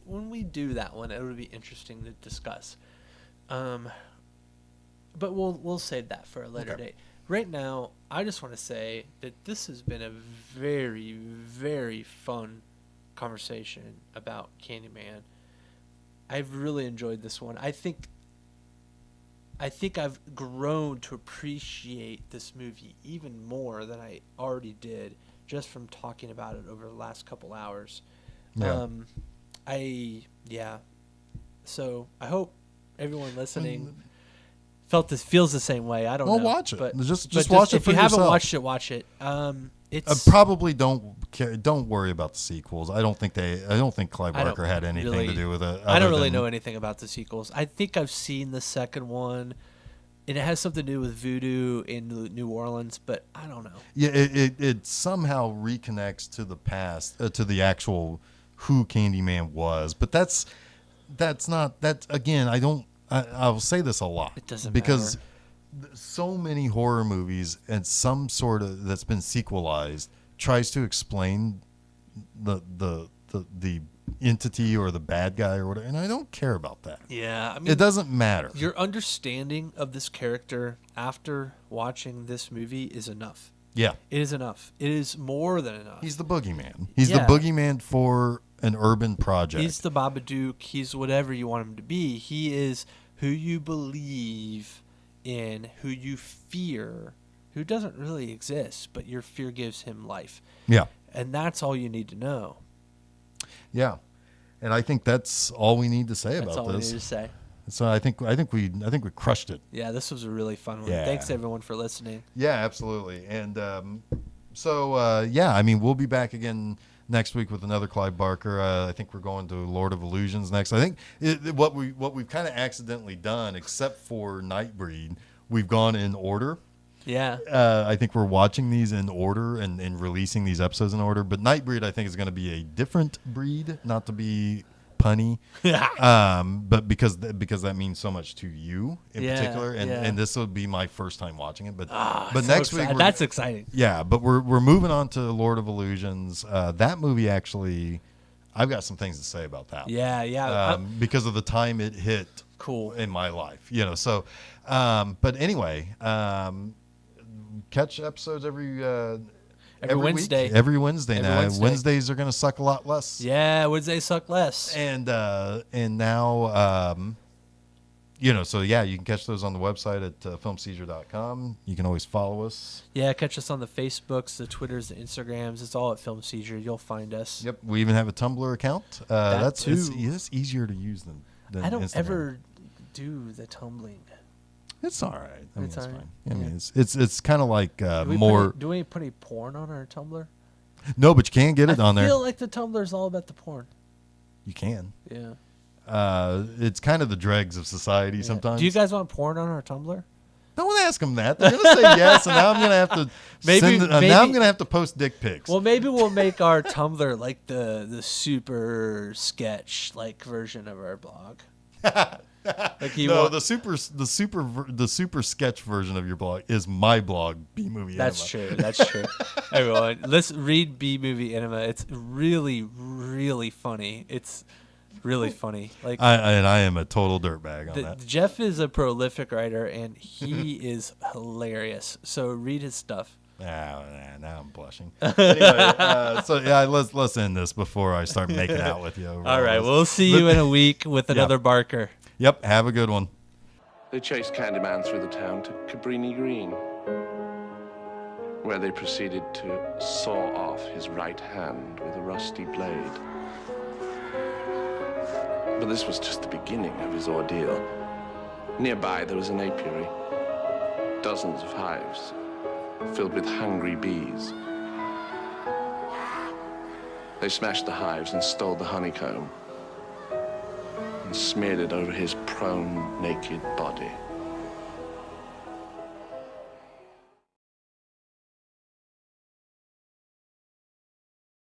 when we do that one, it would be interesting to discuss. But we'll save that for a later date. Right now, I just want to say that this has been a very, very fun conversation about Candyman. I've really enjoyed this one. I think I've grown to appreciate this movie even more than I already did just from talking about it over the last couple hours. Yeah. So I hope everyone listening feels the same way. I don't know. Well, watch it. But just watch it for yourself. If you haven't watched it, watch it. It's probably don't worry about the sequels. I don't think Clive Barker had anything to do with it. I don't really know anything about the sequels. I think I've seen the second one, And it has something to do with voodoo in New Orleans, but I don't know. Yeah, it somehow reconnects to the past, to the actual who Candyman was. But that's not, that again, I'll say this a lot. It doesn't because matter. So many horror movies and some sort of that's been sequelized tries to explain the entity or the bad guy or whatever, and I don't care about that. Yeah, I mean, it doesn't matter. Your understanding of this character after watching this movie is enough. Yeah, it is enough. It is more than enough. He's the boogeyman. He's the boogeyman for an urban project. He's the Babadook. He's whatever you want him to be. He is who you believe in, who you fear, who doesn't really exist, but your fear gives him life. Yeah, and that's all you need to know. Yeah, and I think that's all we need to say about this. That's all we need to say. So I think we crushed it. Yeah, this was a really fun one. Yeah. Thanks everyone for listening. Yeah, absolutely. And I mean, we'll be back again next week with another Clive Barker. I think we're going to Lord of Illusions next. I think what we've kind of accidentally done, except for Nightbreed, we've gone in order. Yeah. I think we're watching these in order and releasing these episodes in order. But Nightbreed, I think, is going to be a different breed, not to be punny. But because that means so much to you in particular. And this will be my first time watching it. But next week... That's exciting. Yeah, but we're moving on to Lord of Illusions. That movie, actually, I've got some things to say about that. Yeah. Because of the time it hit in my life. So... but anyway... catch episodes every Wednesday. Every Wednesday now. Wednesdays are going to suck a lot less. Yeah, Wednesdays suck less. And now, so yeah, you can catch those on the website at filmseizure.com. You can always follow us. Yeah, catch us on the Facebooks, the Twitters, the Instagrams. It's all at Film Seizure. You'll find us. Yep, we even have a Tumblr account. That's easier to use than I don't Instagram. ever do the tumbling. It's all right. I mean, it's all right. fine. I mean, it's kind of like do we put any porn on our Tumblr? No, but you can get it on there. I feel like the Tumblr is all about the porn. You can. Yeah. It's kind of the dregs of society sometimes. Do you guys want porn on our Tumblr? Don't ask them that. They're gonna say yes, and now I'm gonna have to now I'm gonna have to post dick pics. Well, maybe we'll make our Tumblr like the super sketch like version of our blog. The super sketch version of your blog is my blog, B Movie Enema. That's true. Everyone, let's read B Movie Enema. It's really, really funny. It's really funny. Like I am a total dirtbag on that. Jeff is a prolific writer, and he is hilarious. So read his stuff. Now I'm blushing. Anyway, let's end this before I start making out with you. All right, we'll see you in a week with another Barker. Yep, have a good one. They chased Candyman through the town to Cabrini-Green, where they proceeded to saw off his right hand with a rusty blade. But this was just the beginning of his ordeal. Nearby, there was an apiary, dozens of hives filled with hungry bees. They smashed the hives and stole the honeycomb and smeared it over his prone, naked body.